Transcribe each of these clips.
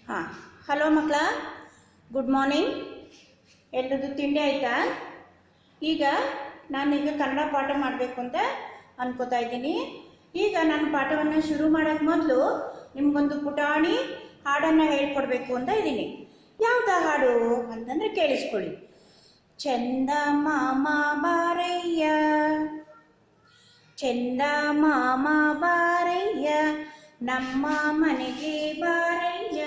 ಹಾಂ, ಹಲೋ ಮಕ್ಕಳ, good morning. ಎಲ್ಲರದ್ದು ತಿಂಡಿ ಆಯಿತಾ? ಈಗ ನಾನೀಗ ಕನ್ನಡ ಪಾಠ ಮಾಡಬೇಕು ಅಂತ ಅನ್ಕೋತಾ ಇದ್ದೀನಿ. ಈಗ ನಾನು ಪಾಠವನ್ನು ಶುರು ಮಾಡೋಕ್ಕೆ ಮೊದಲು ನಿಮಗೊಂದು ಪುಟಾಣಿ ಹಾಡನ್ನು ಹೇಳ್ಕೊಡ್ಬೇಕು ಅಂತ ಇದ್ದೀನಿ. ಯಾವುದಾ ಹಾಡು ಅಂತಂದರೆ ಕೇಳಿಸ್ಕೊಳ್ಳಿ. ಚಂದ ಮಾಮ ಬಾರಯ್ಯ, ಚಂದ ಮಾಮ ಬಾರಯ್ಯ, ನಮ್ಮ ಮನೆಗೆ ಬಾರಯ್ಯ,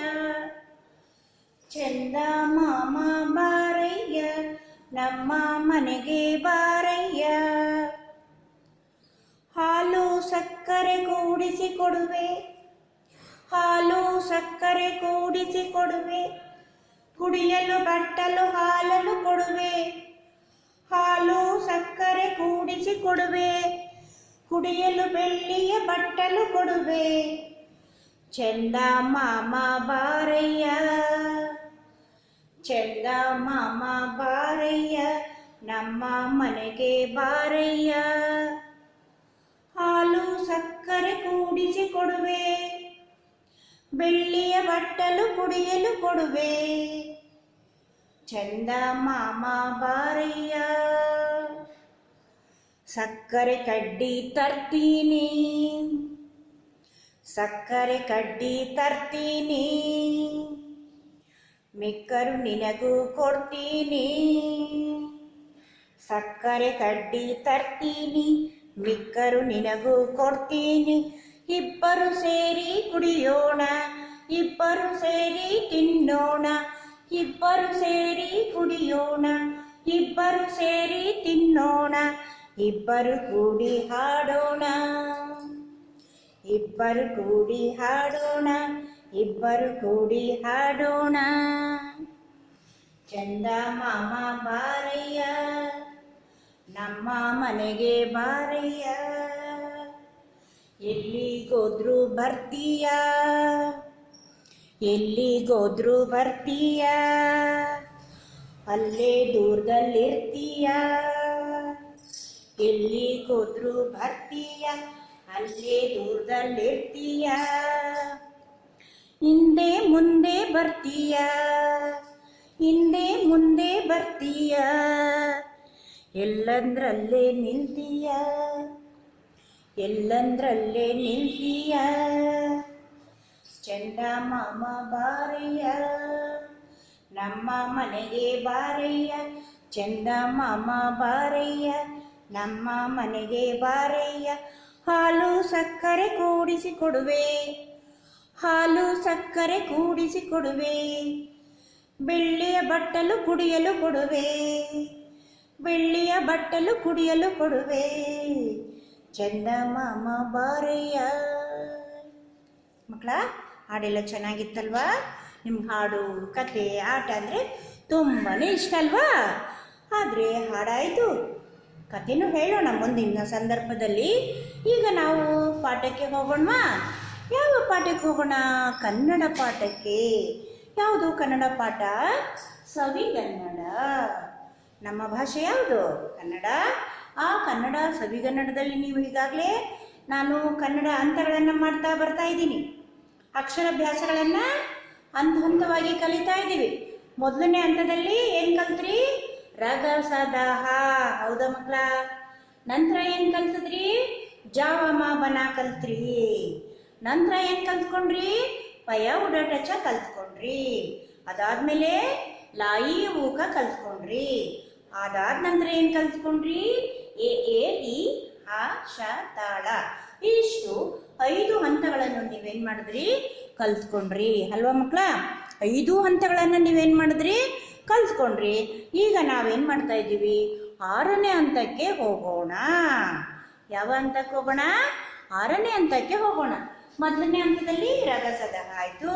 ಚಂದ ಮಾಮ ಬಾರಯ್ಯ, ನಮ್ಮ ಮನೆಗೆ ಬಾರಯ್ಯ, ಹಾಲು ಸಕ್ಕರೆ ಕೂಡಿಸಿ ಕೊಡುವೆ, ಹಾಲು ಸಕ್ಕರೆ ಕೂಡಿಸಿ ಕೊಡುವೆ, ಕುಡಿಯಲು ಬಟ್ಟಲು ಹಾಲನ್ನು ಕೊಡುವೆ, ಹಾಲು ಸಕ್ಕರೆ ಕೂಡಿಸಿ ಕೊಡುವೆ, ಕುಡಿಯಲು ಬೆಳ್ಳಿಯ ಬಟ್ಟಲು ಕೊಡುವೆ, ಚಂದ ಮಾಮ ಬಾರಯ್ಯ, ಚಂದ ಮಾಮ ಬಾರಯ್ಯ, ನಮ್ಮ ಮನೆಗೆ ಬಾರಯ್ಯ, ಹಾಲು ಸಕ್ಕರೆ ಕೂಡಿಸಿ ಕೊಡುವೆ, ಬೆಳ್ಳಿಯ ಬಟ್ಟಲು ಕುಡಿಯಲು ಕೊಡುವೆ, ಚಂದ ಮಾಮ ಬಾರಯ್ಯ. ಸಕ್ಕರೆ ಕಡ್ಡಿ ತರ್ತೀನಿ, ಸಕ್ಕರೆ ಕಡ್ಡಿ ತರ್ತೀನಿ, ಮಿಕ್ಕರು ನಿನಗೂ ಕೊಡ್ತೀನಿ, ಸಕ್ಕರೆ ಕಡ್ಡಿ ತರ್ತೀನಿ, ಮಿಕ್ಕರು ನಿನಗೂ ಕೊಡ್ತೀನಿ, ಇಬ್ಬರು ಸೇರಿ ಕುಡಿಯೋಣ, ಇಬ್ಬರು ಸೇರಿ ತಿನ್ನೋಣ, ಇಬ್ಬರು ಸೇರಿ ಕುಡಿಯೋಣ, ಇಬ್ಬರು ಸೇರಿ ತಿನ್ನೋಣ, ಇಬ್ಬರು ಕೂಡಿ ಹಾಡೋಣ, ಇಬ್ಬರು ಕೂಡಿ ಹಾಡೋಣ, ಇಬ್ಬರು ಕೂಡಿ ಹಾಡೋಣ, ಚಂದ ಮಾಮ ಬಾರಯ್ಯ, ನಮ್ಮ ಮನೆಗೆ ಬಾರಯ್ಯ, ಎಲ್ಲಿಗೋದ್ರು ಬರ್ತೀಯ, ಎಲ್ಲಿಗೋದ್ರು ಬರ್ತೀಯ, ಅಲ್ಲೇ ದೂರದಲ್ಲಿರ್ತೀಯ, ಎಲ್ಲಿಗೋದ್ರು ಬರ್ತೀಯ, ಅಲ್ಲೇ ದೂರದಲ್ಲಿರ್ತೀಯ, ಹಿಂದೆ ಮುಂದೆ ಬರ್ತೀಯ, ಹಿಂದೆ ಮುಂದೆ ಬರ್ತೀಯ, ಎಲ್ಲಂದ್ರಲ್ಲೇ ನಿಲ್ತೀಯ, ಎಲ್ಲಂದ್ರಲ್ಲೇ ನಿಲ್ತೀಯ, ಚಂದ ಮಾಮ ಬಾರಯ್ಯ, ನಮ್ಮ ಮನೆಗೆ ಬಾರಯ್ಯ, ಚಂದ ಮಾಮ ಬಾರಯ್ಯ, ನಮ್ಮ ಮನೆಗೆ ಬಾರಯ್ಯ, ಹಾಲು ಸಕ್ಕರೆ ಕೂಡಿಸಿ ಕೊಡುವೆ, ಹಾಲು ಸಕ್ಕರೆ ಕೂಡಿಸಿ ಕೊಡುವೆ, ಬೆಳ್ಳಿಯ ಬಟ್ಟಲು ಕುಡಿಯಲು ಕೊಡುವೆ, ಬೆಳ್ಳಿಯ ಬಟ್ಟಲು ಕುಡಿಯಲು ಕೊಡುವೆ, ಚಂದ ಮಾಮ ಬಾರಯ್ಯ. ಮಕ್ಕಳ, ಹಾಡೆಲ್ಲ ಚೆನ್ನಾಗಿತ್ತಲ್ವಾ? ನಿಮ್ಗೆ ಹಾಡು, ಕತೆ, ಆಟ ಅಂದರೆ ತುಂಬಾ ಇಷ್ಟ ಅಲ್ವಾ? ಆದರೆ ಹಾಡಾಯಿತು, ಕತೆನೂ ಹೇಳೋಣ ಮುಂದಿನ ಸಂದರ್ಭದಲ್ಲಿ. ಈಗ ನಾವು ಪಾಠಕ್ಕೆ ಹೋಗೋಣವಾ? ಯಾವ ಪಾಠಕ್ಕೆ ಹೋಗೋಣ? ಕನ್ನಡ ಪಾಠಕ್ಕೆ. ಯಾವುದು ಕನ್ನಡ ಪಾಠ? ಸವಿಗನ್ನಡ. ನಮ್ಮ ಭಾಷೆ ಯಾವುದು? ಕನ್ನಡ. ಆ ಕನ್ನಡ ಸವಿಗನ್ನಡದಲ್ಲಿ ನೀವು ಈಗಾಗಲೇ ನಾನು ಕನ್ನಡ ಹಂತಗಳನ್ನು ಮಾಡ್ತಾ ಬರ್ತಾ ಇದ್ದೀನಿ. ಅಕ್ಷರಾಭ್ಯಾಸಗಳನ್ನು ಹಂತ ಹಂತವಾಗಿ ಕಲಿತಾ ಇದ್ದೀವಿ. ಮೊದಲನೇ ಹಂತದಲ್ಲಿ ಏನು ಕಲ್ತ್ರಿ? ರಗ ಸದ ಹ, ಹೌದಾ ಮಕ್ಕಳ? ನಂತರ ಏನು ಕಲ್ತಿದ್ರಿ? ಜಾವ ಮಾ ಬನ ಕಲ್ತ್ರಿ. ನಂತರ ಏನು ಕಲ್ತ್ಕೊಂಡ್ರಿ? ಪಯ ಉಡಾಟ ಚ ಕಲ್ತ್ಕೊಂಡ್ರಿ. ಅದಾದ್ಮೇಲೆ ಲಾಯಿ ಊಕ ಕಲ್ತ್ಕೊಂಡ್ರಿ. ಅದಾದ ನಂತರ ಏನು ಕಲ್ತ್ಕೊಂಡ್ರಿ? ಎ ಇ ಆ ಶ ತಾಳ. ಇಷ್ಟು 5 ಹಂತಗಳನ್ನು ನೀವೇನು ಮಾಡಿದ್ರಿ? ಕಲ್ತ್ಕೊಂಡ್ರಿ ಅಲ್ವಾ ಮಕ್ಕಳ? 5 ಹಂತಗಳನ್ನು ನೀವೇನು ಮಾಡಿದ್ರಿ? ಕಲ್ತ್ಕೊಂಡ್ರಿ. ಈಗ ನಾವೇನು ಮಾಡ್ತಾ ಇದ್ದೀವಿ? 6ನೇ ಹಂತಕ್ಕೆ ಹೋಗೋಣ. ಯಾವ ಹಂತಕ್ಕೆ ಹೋಗೋಣ? 6ನೇ ಹಂತಕ್ಕೆ ಹೋಗೋಣ. ಮೊದಲನೇ ಹಂತದಲ್ಲಿ ರಗಸದ ಆಯಿತು,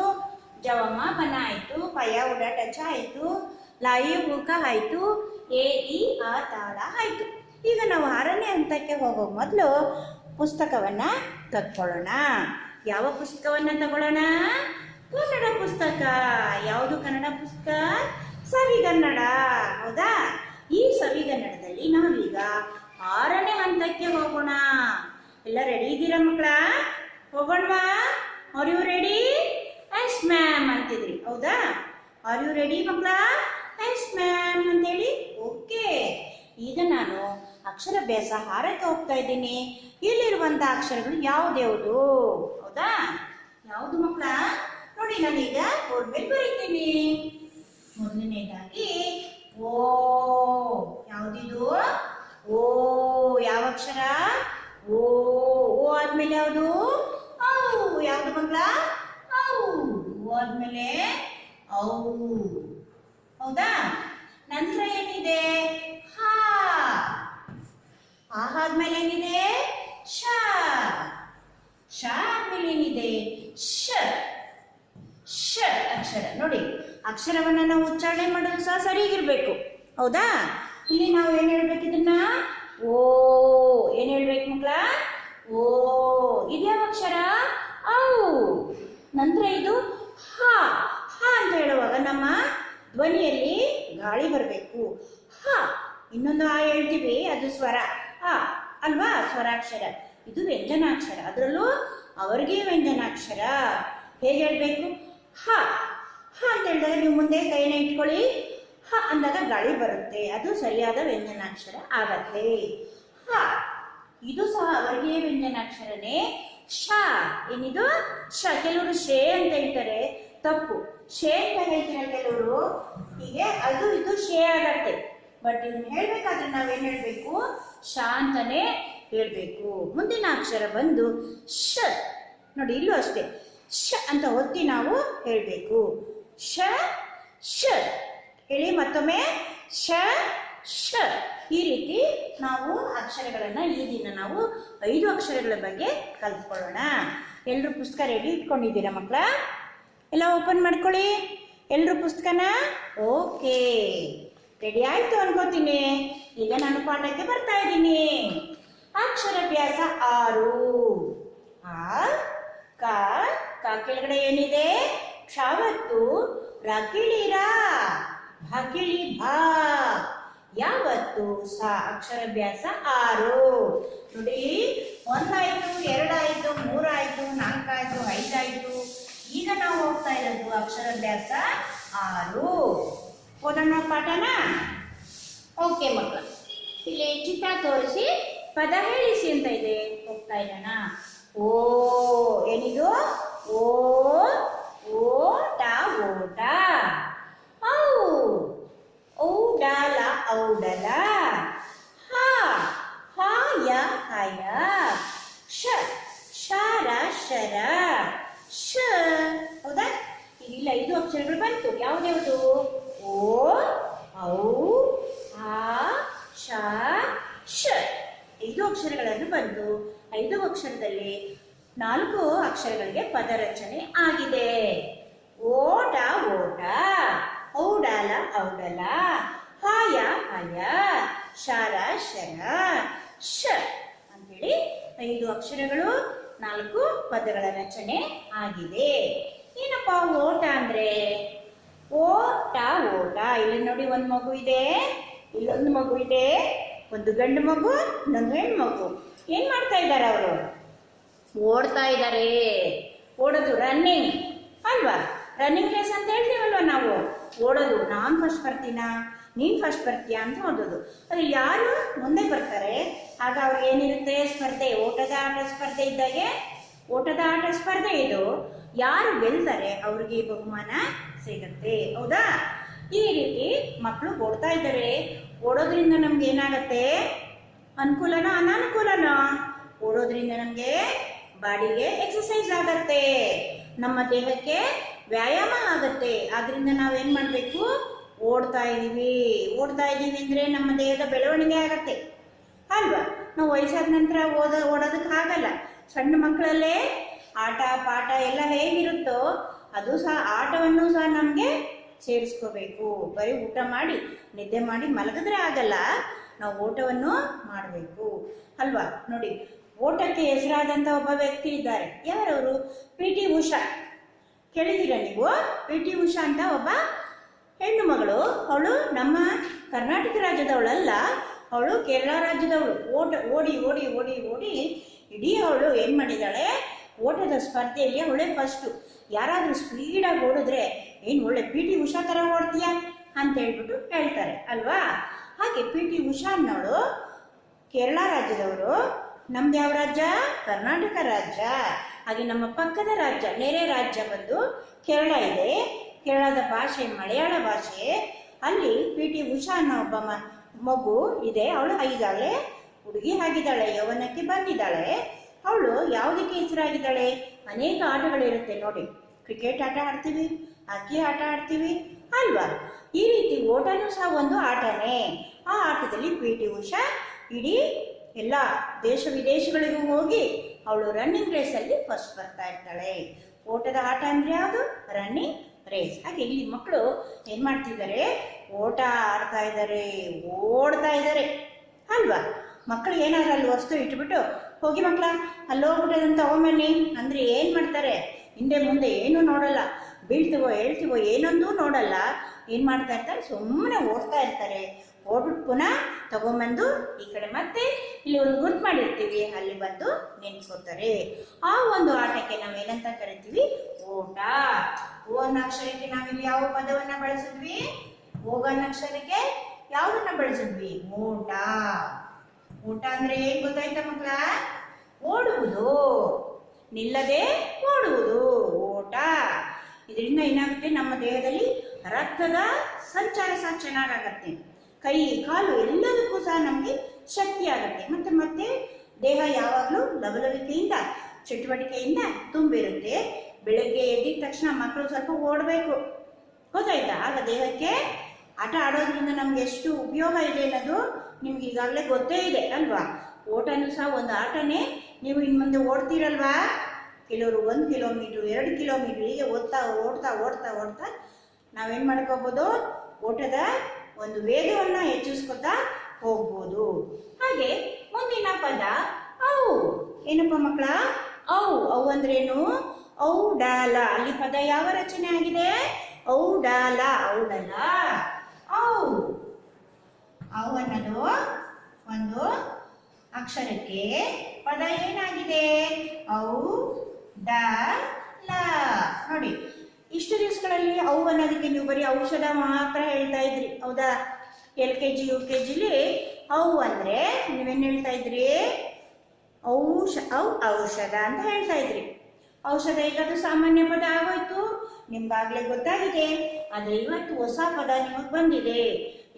ಜವಮ ಬನ ಆಯಿತು, ಪಯ ಉಡಾಟ ಚ ಆಯಿತು, ಲಾಯಿ ಹೂಕ ಆಯಿತು, ಎ ಇ ಆ ತಾಳ ಆಯಿತು. ಈಗ ನಾವು 6ನೇ ಹಂತಕ್ಕೆ ಹೋಗೋ ಮೊದಲು ಪುಸ್ತಕವನ್ನು ತೆಗೆದುಕೊಳ್ಳೋಣ. ಯಾವ ಪುಸ್ತಕವನ್ನು ತಗೊಳ್ಳೋಣ? ಕನ್ನಡ ಪುಸ್ತಕ. ಯಾವುದು ಕನ್ನಡ ಪುಸ್ತಕ? ಸವಿಗನ್ನಡ. ಹೌದಾ? ಈ ಸವಿಗನ್ನಡದಲ್ಲಿ ನಾವೀಗ 6ನೇ ಹಂತಕ್ಕೆ ಹೋಗೋಣ. ಎಲ್ಲ ರೆಡಿ ಇದ್ದೀರಾ ಮಕ್ಕಳ? ಹೋಗೋಣವಾ? Are you ready? Yes ma'am ಅಂತಿದ್ರಿ, ಹೌದಾ? ಆರ್ ಯು ರೆಡಿ ಮಕ್ಕಳ? ಎಸ್ ಮ್ಯಾಮ್ ಅಂತೇಳಿ. ಓಕೆ, ಈಗ ನಾನು ಅಕ್ಷರಾಭ್ಯಾಸ ಹಾರಕ್ಕೆ ಹೋಗ್ತಾ ಇದ್ದೀನಿ. ಇಲ್ಲಿರುವಂಥ ಅಕ್ಷರಗಳು ಯಾವ್ದ್ಯಾವುದು, ಹೌದಾ? ಯಾವುದು ಮಕ್ಕಳ? ನೋಡಿ, ನಾನೀಗ ಬೋರ್ಡ್ ಮೇಲೆ ಬರೀತೀನಿ. ಮೊದಲನೇದಾಗಿ ಓ. ಯಾವ್ದಿದು? ಓ. ಯಾವ ಅಕ್ಷರ? ಓ. ಓ ಆದ್ಮೇಲೆ ಯಾವುದು? ಔ. ಯಾವ್ದು ಮಕ್ಕಳ? ಔ. ಓ ಆದ್ಮೇಲೆ ಔ, ಹೌದಾ? ನಂತರ ಏನಿದೆ? ಹಾ. ಆದ್ಮೇಲೆ ಏನಿದೆ? ಶ. ಶ ಆದ್ಮೇಲೆ ಏನಿದೆ? ಶ. ಶ ಅಕ್ಷರ. ನೋಡಿ, ಅಕ್ಷರವನ್ನ ನಾವು ಉಚ್ಚಾರಣೆ ಮಾಡೋದು ಸಹ ಸರಿಯಾಗಿರ್ಬೇಕು, ಹೌದಾ? ಇಲ್ಲಿ ನಾವು ಏನ್ ಹೇಳ್ಬೇಕು ಇದನ್ನ? ಓ. ಏನ್ ಹೇಳ್ಬೇಕು ಮಕ್ಕಳ? ಓ. ಇದ್ಯಾವ ಅಕ್ಷರ? ಔ. ನಂತರ ಇದು ಹ. ಹ ಅಂತ ಹೇಳುವಾಗ ನಮ್ಮ ಧ್ವನಿಯಲ್ಲಿ ಗಾಳಿ ಬರಬೇಕು. ಹ. ಇನ್ನೊಂದು ಆ ಹೇಳ್ತೀವಿ, ಅದು ಸ್ವರ ಹ ಅಲ್ವಾ? ಸ್ವರಾಕ್ಷರ. ಇದು ವ್ಯಂಜನಾಕ್ಷರ, ಅದರಲ್ಲೂ ಅವರಿಗೆ ವ್ಯಂಜನಾಕ್ಷರ. ಹೇಗೆ ಹೇಳ್ಬೇಕು? ಹ. ಹ ಅಂತ ಹೇಳಿದಾಗ ನೀವು ಮುಂದೆ ಕೈನ ಇಟ್ಕೊಳ್ಳಿ. ಹ ಅಂದಾಗ ಗಾಳಿ ಬರುತ್ತೆ, ಅದು ಸರಿಯಾದ ವ್ಯಂಜನಾಕ್ಷರ ಆಗತ್ತೆ. ಹ. ಇದು ಸಹ ಅವರಿಗೆ ವ್ಯಂಜನಾಕ್ಷರನೇ. ಶ. ಏನಿದು? ಶ. ಕೆಲವರು ಶೇ ಅಂತ ಹೇಳ್ತಾರೆ, ತಪ್ಪು. ಶೇ ಅಂತ ಹೇಳ್ತಾರೆ ಕೆಲವರು. ಹೀಗೆ ಅದು ಇದು ಶೇ ಆಗತ್ತೆ. ಬಟ್ ಇದನ್ನ ಹೇಳ್ಬೇಕಾದ್ರೆ ನಾವೇನ್ ಹೇಳ್ಬೇಕು? ಶ ಅಂತಾನೆ ಹೇಳ್ಬೇಕು. ಮುಂದಿನ ಅಕ್ಷರ ಬಂದು ಶ. ನೋಡಿ, ಇಲ್ಲೂ ಅಷ್ಟೇ ಶ ಅಂತ ಒತ್ತಿ ನಾವು ಹೇಳ್ಬೇಕು. ಶ. ಶ ಹೇಳಿ ಮತ್ತೊಮ್ಮೆ. ಶ. ಶ. ಈ ರೀತಿ ನಾವು ಅಕ್ಷರಗಳನ್ನ ಈ ದಿನ ನಾವು 5 ಅಕ್ಷರಗಳ ಬಗ್ಗೆ ಕಲ್ತ್ಕೊಳ್ಳೋಣ. ಎಲ್ಲರೂ ಪುಸ್ತಕ ರೆಡಿ ಇಟ್ಕೊಂಡಿದ್ದೀರಾ ಮಕ್ಕಳ? ಎಲ್ಲ ಓಪನ್ ಮಾಡ್ಕೊಳ್ಳಿ ಎಲ್ಲರೂ ಪುಸ್ತಕನ. ಓಕೆ, ರೆಡಿ ಆಯ್ತು ಅನ್ಕೋತೀನಿ. ಈಗ ನಾನು ಪಾಠಕ್ಕೆ ಬರ್ತಾ ಇದ್ದೀನಿ. ಅಕ್ಷರಾಭ್ಯಾಸ 6. ಆ. ಕ. ಕ ಕೆಳಗಡೆ ಏನಿದೆ? ಕ್ಷಾವತ್ತು ರಗಿಳಿರ ಭಗಿಳಿ ಭಾ. ಯಾವತ್ತು? ಸ. ಅಕ್ಷರಾಭ್ಯಾಸ 6. ನೋಡಿ, 1 ಆಯ್ತು, 2 ಆಯ್ತು, 3 ಆಯ್ತು, 4 ಆಯ್ತು, 5 ಆಯ್ತು. ಈಗ ನಾವು ಹೋಗ್ತಾ ಇರೋದು ಅಕ್ಷರಾಭ್ಯಾಸ 6. ಓದೋಣ ಪಾಠನ. ಓಕೆ ಮಕ್ಕಳ, ಇಲ್ಲಿ ಚಿತ್ರ ತೋರಿಸಿ ಪದ ಹೇಳಿಸಿ ಅಂತ ಇದೆ. ಹೋಗ್ತಾ ಇರೋಣ. ಓ. ಏನಿದು? ಓ. ಓಟ. ಓಟ. ಔ. ಔಡಲ. ಔಡಲ. ಹ. ಹಾಯ. ಹಾಯ. ಶ. ಶರ. ಶರ. ಶ. ಹೌದಾ? ಇಲ್ಲ, 5 ಅಕ್ಷರಗಳು ಬಂತು. ಯಾವ್ದ್ಯಾವುದು? ಓ. ಔ. ಆ. ಶ. ಶ. 5 ಅಕ್ಷರಗಳನ್ನು ಬಂತು. 5 ಅಕ್ಷರದಲ್ಲಿ 4 ಅಕ್ಷರಗಳಿಗೆ ಪದ ರಚನೆ ಆಗಿದೆ. ಓಟ. ಓಟ. ಔಡಲ. ಔಡಲ. ಹಾಯ. ಹಾಯ. ಶರ. ಶರ. ಶ ಅಂತೇಳಿ 5 ಅಕ್ಷರಗಳು, 4 ಪದಗಳ ರಚನೆ ಆಗಿದೆ. ಏನಪ್ಪ ಓಟ ಅಂದ್ರೆ? ಓಟ. ಓಟ. ಇಲ್ಲಿ ನೋಡಿ, ಒಂದು ಮಗು ಇದೆ, ಇಲ್ಲೊಂದು ಮಗು ಇದೆ. ಒಂದು ಗಂಡು ಮಗು, ಇನ್ನೊಂದು ಹೆಣ್ಣು ಮಗು. ಏನ್ ಮಾಡ್ತಾ ಇದ್ದಾರೆ ಅವರು? ಓಡ್ತಾ ಇದ್ದಾರೆ. ಓಡೋದು ರನ್ನಿಂಗ್ ಅಲ್ವಾ? ರನ್ನಿಂಗ್ ರೇಸ್ ಅಂತ ಹೇಳ್ತೀವಲ್ವ ನಾವು. ಓಡೋದು, ನಾನು ಫಸ್ಟ್ ಬರ್ತೀನಾ, ನೀನು ಫಸ್ಟ್ ಬರ್ತೀಯಾ ಅಂತ ಓದೋದು. ಅದು ಯಾರು ಮುಂದೆ ಬರ್ತಾರೆ ಆಗ ಅವ್ರಿಗೆ ಏನಿರುತ್ತೆ? ಸ್ಪರ್ಧೆ. ಓಟದ ಆಟ ಸ್ಪರ್ಧೆ ಇದ್ದಾಗೆ ಓಟದ ಆಟ ಸ್ಪರ್ಧೆ ಇದು. ಯಾರು ಗೆಲ್ತಾರೆ ಅವ್ರಿಗೆ ಬಹುಮಾನ ಸಿಗುತ್ತೆ, ಹೌದಾ? ಈ ರೀತಿ ಮಕ್ಕಳು ಓಡ್ತಾ ಇದ್ದಾರೆ. ಓಡೋದ್ರಿಂದ ನಮ್ಗೆ ಏನಾಗತ್ತೆ? ಅನುಕೂಲನ ಅನಾನುಕೂಲನ? ಓಡೋದ್ರಿಂದ ನಮಗೆ ಬಾಡಿಗೆ ಎಕ್ಸಸೈಸ್ ಆಗತ್ತೆ, ನಮ್ಮ ದೇಹಕ್ಕೆ ವ್ಯಾಯಾಮ ಆಗತ್ತೆ. ಆದ್ರಿಂದ ನಾವೇನ್ ಮಾಡಬೇಕು? ಓಡ್ತಾ ಇದ್ದೀವಿ. ಓಡ್ತಾ ಇದ್ದೀವಿ ಅಂದ್ರೆ ನಮ್ಮ ದೇಹದ ಬೆಳವಣಿಗೆ ಆಗತ್ತೆ ಅಲ್ವಾ? ನಾವು ವಯಸ್ಸಾದ ನಂತರ ಓಡೋದಕ್ಕೆ ಆಗಲ್ಲ. ಸಣ್ಣ ಮಕ್ಕಳಲ್ಲೇ ಆಟ ಪಾಠ ಎಲ್ಲ ಹೇಗಿರುತ್ತೋ ಅದು ಸಹ ಆಟವನ್ನು ಸಹ ನಮಗೆ ಸೇರಿಸ್ಕೋಬೇಕು. ಬರೀ ಊಟ ಮಾಡಿ ನಿದ್ದೆ ಮಾಡಿ ಮಲಗಿದ್ರೆ ಆಗಲ್ಲ, ನಾವು ಓಟವನ್ನು ಮಾಡಬೇಕು ಅಲ್ವಾ? ನೋಡಿ, ಓಟಕ್ಕೆ ಹೆಸರಾದಂಥ ಒಬ್ಬ ವ್ಯಕ್ತಿ ಇದ್ದಾರೆ. ಯಾರವರು? PT ಉಷಾ. ಕೇಳಿದ್ದೀರಾ ನೀವು? PT ಉಷಾ ಅಂತ ಒಬ್ಬ ಹೆಣ್ಣು ಮಗಳು. ಅವಳು ನಮ್ಮ ಕರ್ನಾಟಕ ರಾಜ್ಯದವಳಲ್ಲ, ಅವಳು ಕೇರಳ ರಾಜ್ಯದವಳು. ಓಡಿ ಓಡಿ ಓಡಿ ಓಡಿ ಇಡೀ ಅವಳು ಏನು ಮಾಡಿದ್ದಾಳೆ? ಓಟದ ಸ್ಪರ್ಧೆಯಲ್ಲಿ ಅವಳೇ ಫಸ್ಟು. ಯಾರಾದರೂ ಸ್ಪೀಡಾಗಿ ಓಡಿದ್ರೆ ಏನು ಒಳ್ಳೆ ಪಿ ಟಿ ಉಷಾ ಥರ ಓಡ್ತೀಯಾ ಅಂತ ಹೇಳ್ಬಿಟ್ಟು ಹೇಳ್ತಾರೆ ಅಲ್ವಾ. ಹಾಗೆ ಪಿ ಟಿ ಉಷಾ ಅನ್ನೋಳು ಕೇರಳ ರಾಜ್ಯದವರು. ನಮ್ದು ಯಾವ ರಾಜ್ಯ? ಕರ್ನಾಟಕ ರಾಜ್ಯ. ಹಾಗೆ ನಮ್ಮ ಪಕ್ಕದ ರಾಜ್ಯ, ನೆರೆ ರಾಜ್ಯ ಬಂದು ಕೇರಳ ಇದೆ. ಕೇರಳದ ಭಾಷೆ ಮಲಯಾಳ ಭಾಷೆ. ಅಲ್ಲಿ ಪಿ ಟಿ ಉಷಾ ಅನ್ನೋ ಒಬ್ಬ ಮಗು ಇದೆ. ಅವಳು ಈಗಾಗಲೇ ಹುಡುಗಿ ಆಗಿದ್ದಾಳೆ, ಯೌವನಕ್ಕೆ ಬಂದಿದ್ದಾಳೆ. ಅವಳು ಯಾವುದಕ್ಕೆ ಹೆಸರಾಗಿದ್ದಾಳೆ? ಅನೇಕ ಆಟಗಳಿರುತ್ತೆ ನೋಡಿ. ಕ್ರಿಕೆಟ್ ಆಟ ಆಡ್ತೀವಿ, ಹಾಕಿ ಆಟ ಆಡ್ತೀವಿ ಅಲ್ವಾ. ಈ ರೀತಿ ಓಟನೂ ಸಹ ಒಂದು ಆಟನೇ. ಆ ಆಟದಲ್ಲಿ ಪಿ ಟಿ ಉಷಾ ಇಡೀ ಎಲ್ಲ ದೇಶ ವಿದೇಶಗಳಿಗೂ ಹೋಗಿ ಅವಳು ರನ್ನಿಂಗ್ ರೇಸಲ್ಲಿ ಫಸ್ಟ್ ಬರ್ತಾ ಇರ್ತಾಳೆ. ಓಟದ ಆಟ ಅಂದರೆ ಯಾವುದು? Running race. ಹಾಗೆ ಇಲ್ಲಿ ಮಕ್ಕಳು ಏನು ಮಾಡ್ತಿದ್ದಾರೆ? ಓಟ ಆಡ್ತಾ ಇದ್ದಾರೆ, ಓಡ್ತಾ ಇದ್ದಾರೆ ಅಲ್ವಾ. ಮಕ್ಕಳು ಏನಾದ್ರು ಅಲ್ಲಿ ವಸ್ತು ಇಟ್ಬಿಟ್ಟು ಹೋಗಿ ಮಕ್ಕಳ ಅಲ್ಲೋಗ್ಬಿಟ್ಟದಂತ ತಗೊಂಬನ್ನಿ ಅಂದರೆ ಏನು ಮಾಡ್ತಾರೆ? ಹಿಂದೆ ಮುಂದೆ ಏನೂ ನೋಡಲ್ಲ, ಬೀಳ್ತೀವೋ ಹೇಳ್ತೀವೋ ಏನೊಂದು ನೋಡಲ್ಲ. ಏನು ಮಾಡ್ತಾ ಇರ್ತಾರೆ? ಸುಮ್ಮನೆ ಓಡ್ತಾ ಇರ್ತಾರೆ. ಓಡ್ಬಿಟ್ಟು ಪುನಃ ತಗೊಂಬಂದು ಈ ಕಡೆ ಮತ್ತೆ ಇಲ್ಲಿ ಒಂದು ಗುರ್ತು ಮಾಡಿರ್ತೀವಿ, ಅಲ್ಲಿ ಬಂದು ನಿಂತ್ಕೋತಾರೆ. ಆ ಒಂದು ಆಟಕ್ಕೆ ನಾವೇನಂತ ಕರಿತೀವಿ? ಓಟ. ಓ ಅನ್ನೋ ಅಕ್ಷರಕ್ಕೆ ನಾವಿಲ್ಲಿ ಯಾವ ಪದವನ್ನ ಬಳಸಿದ್ವಿ? ಓಗ ಅನ್ನೋ ಅಕ್ಷರಕ್ಕೆ ಯಾವುದನ್ನ ಬಳಸಿದ್ವಿ? ಓಟ. ಓಟ ಅಂದ್ರೆ ಏನ್ ಗೊತ್ತಾಯ್ತಾ ಮಕ್ಕಳ? ಓಡುವುದು, ನಿಲ್ಲದೆ ಓಡುವುದು ಓಟ. ಇದರಿಂದ ಏನಾಗುತ್ತೆ? ನಮ್ಮ ದೇಹದಲ್ಲಿ ರಕ್ತದ ಸಂಚಾರ ಸಹ ಚೆನ್ನಾಗಾಗತ್ತೆ. ಕೈ ಕಾಲು ಎಲ್ಲದಕ್ಕೂ ಸಹ ನಮಗೆ ಶಕ್ತಿ ಆಗುತ್ತೆ. ಮತ್ತೆ ಮತ್ತೆ ದೇಹ ಯಾವಾಗಲೂ ಲವಲವಿಕೆಯಿಂದ ಚಟುವಟಿಕೆಯಿಂದ ತುಂಬಿರುತ್ತೆ. ಬೆಳಗ್ಗೆ ಎದ್ದಿದ ತಕ್ಷಣ ಮಕ್ಕಳು ಸ್ವಲ್ಪ ಓಡಬೇಕು, ಗೊತ್ತಾಯ್ತಾ? ಆಗ ದೇಹಕ್ಕೆ ಆಟ ಆಡೋದ್ರಿಂದ ನಮ್ಗೆ ಎಷ್ಟು ಉಪಯೋಗ ಇದೆ ಅನ್ನೋದು ನಿಮ್ಗೆ ಈಗಾಗಲೇ ಗೊತ್ತೇ ಇದೆ ಅಲ್ವಾ. ಓಟನೂ ಸಹ ಒಂದು ಆಟನೇ. ನೀವು ಇನ್ನು ಮುಂದೆ ಓಡ್ತೀರಲ್ವಾ? ಕೆಲವರು 1 ಕಿಲೋಮೀಟ್ರ್ 2 ಕಿಲೋಮೀಟ್ರ್ ಹೀಗೆ ಓಡ್ತಾ ಓಡ್ತಾ ಓಡ್ತಾ ಓಡ್ತಾ ನಾವೇನು ಮಾಡ್ಕೋಬೋದು? ಓಟದ ಒಂದು ವೇಗವನ್ನು ಹೆಚ್ಚಿಸ್ಕೊತಾ ಹೋಗ್ಬೋದು. ಹಾಗೆ ಮುಂದಿನ ಪದ ಅವು. ಏನಪ್ಪ ಮಕ್ಕಳ? ಅವು. ಅವು ಅಂದ್ರೇನು? ಔಡಲ. ಅಲ್ಲಿ ಪದ ಯಾವ ರಚನೆ ಆಗಿದೆ? ಔಡಲ. ಔಡಲ. ಅವು. ಅವು ಅನ್ನೋದು ಒಂದು ಅಕ್ಷರಕ್ಕೆ ಪದ ಏನಾಗಿದೆ? ಔಡಲ. ನೋಡಿ, ಇಷ್ಟು ದಿವಸಗಳಲ್ಲಿ ಅವು ಅನ್ನೋದಕ್ಕೆ ನೀವು ಬರೀ ಔಷಧ ಮಾತ್ರ ಹೇಳ್ತಾ ಇದ್ರಿ, ಹೌದಾ? LKG UKGಲಿ ಅವು ಅಂದರೆ ನೀವೇನು ಹೇಳ್ತಾ ಇದ್ರಿ? ಔಷಧ ಅಂತ ಹೇಳ್ತಾ ಇದ್ರಿ. ಔಷಧ ಈಗ ಅದು ಸಾಮಾನ್ಯ ಪದ ಆಗೋಯ್ತು, ನಿಮ್ಗಾಗಲೇ ಗೊತ್ತಾಗಿದೆ. ಆದರೆ ಇವತ್ತು ಹೊಸ ಪದ ನಿಮಗೆ ಬಂದಿದೆ.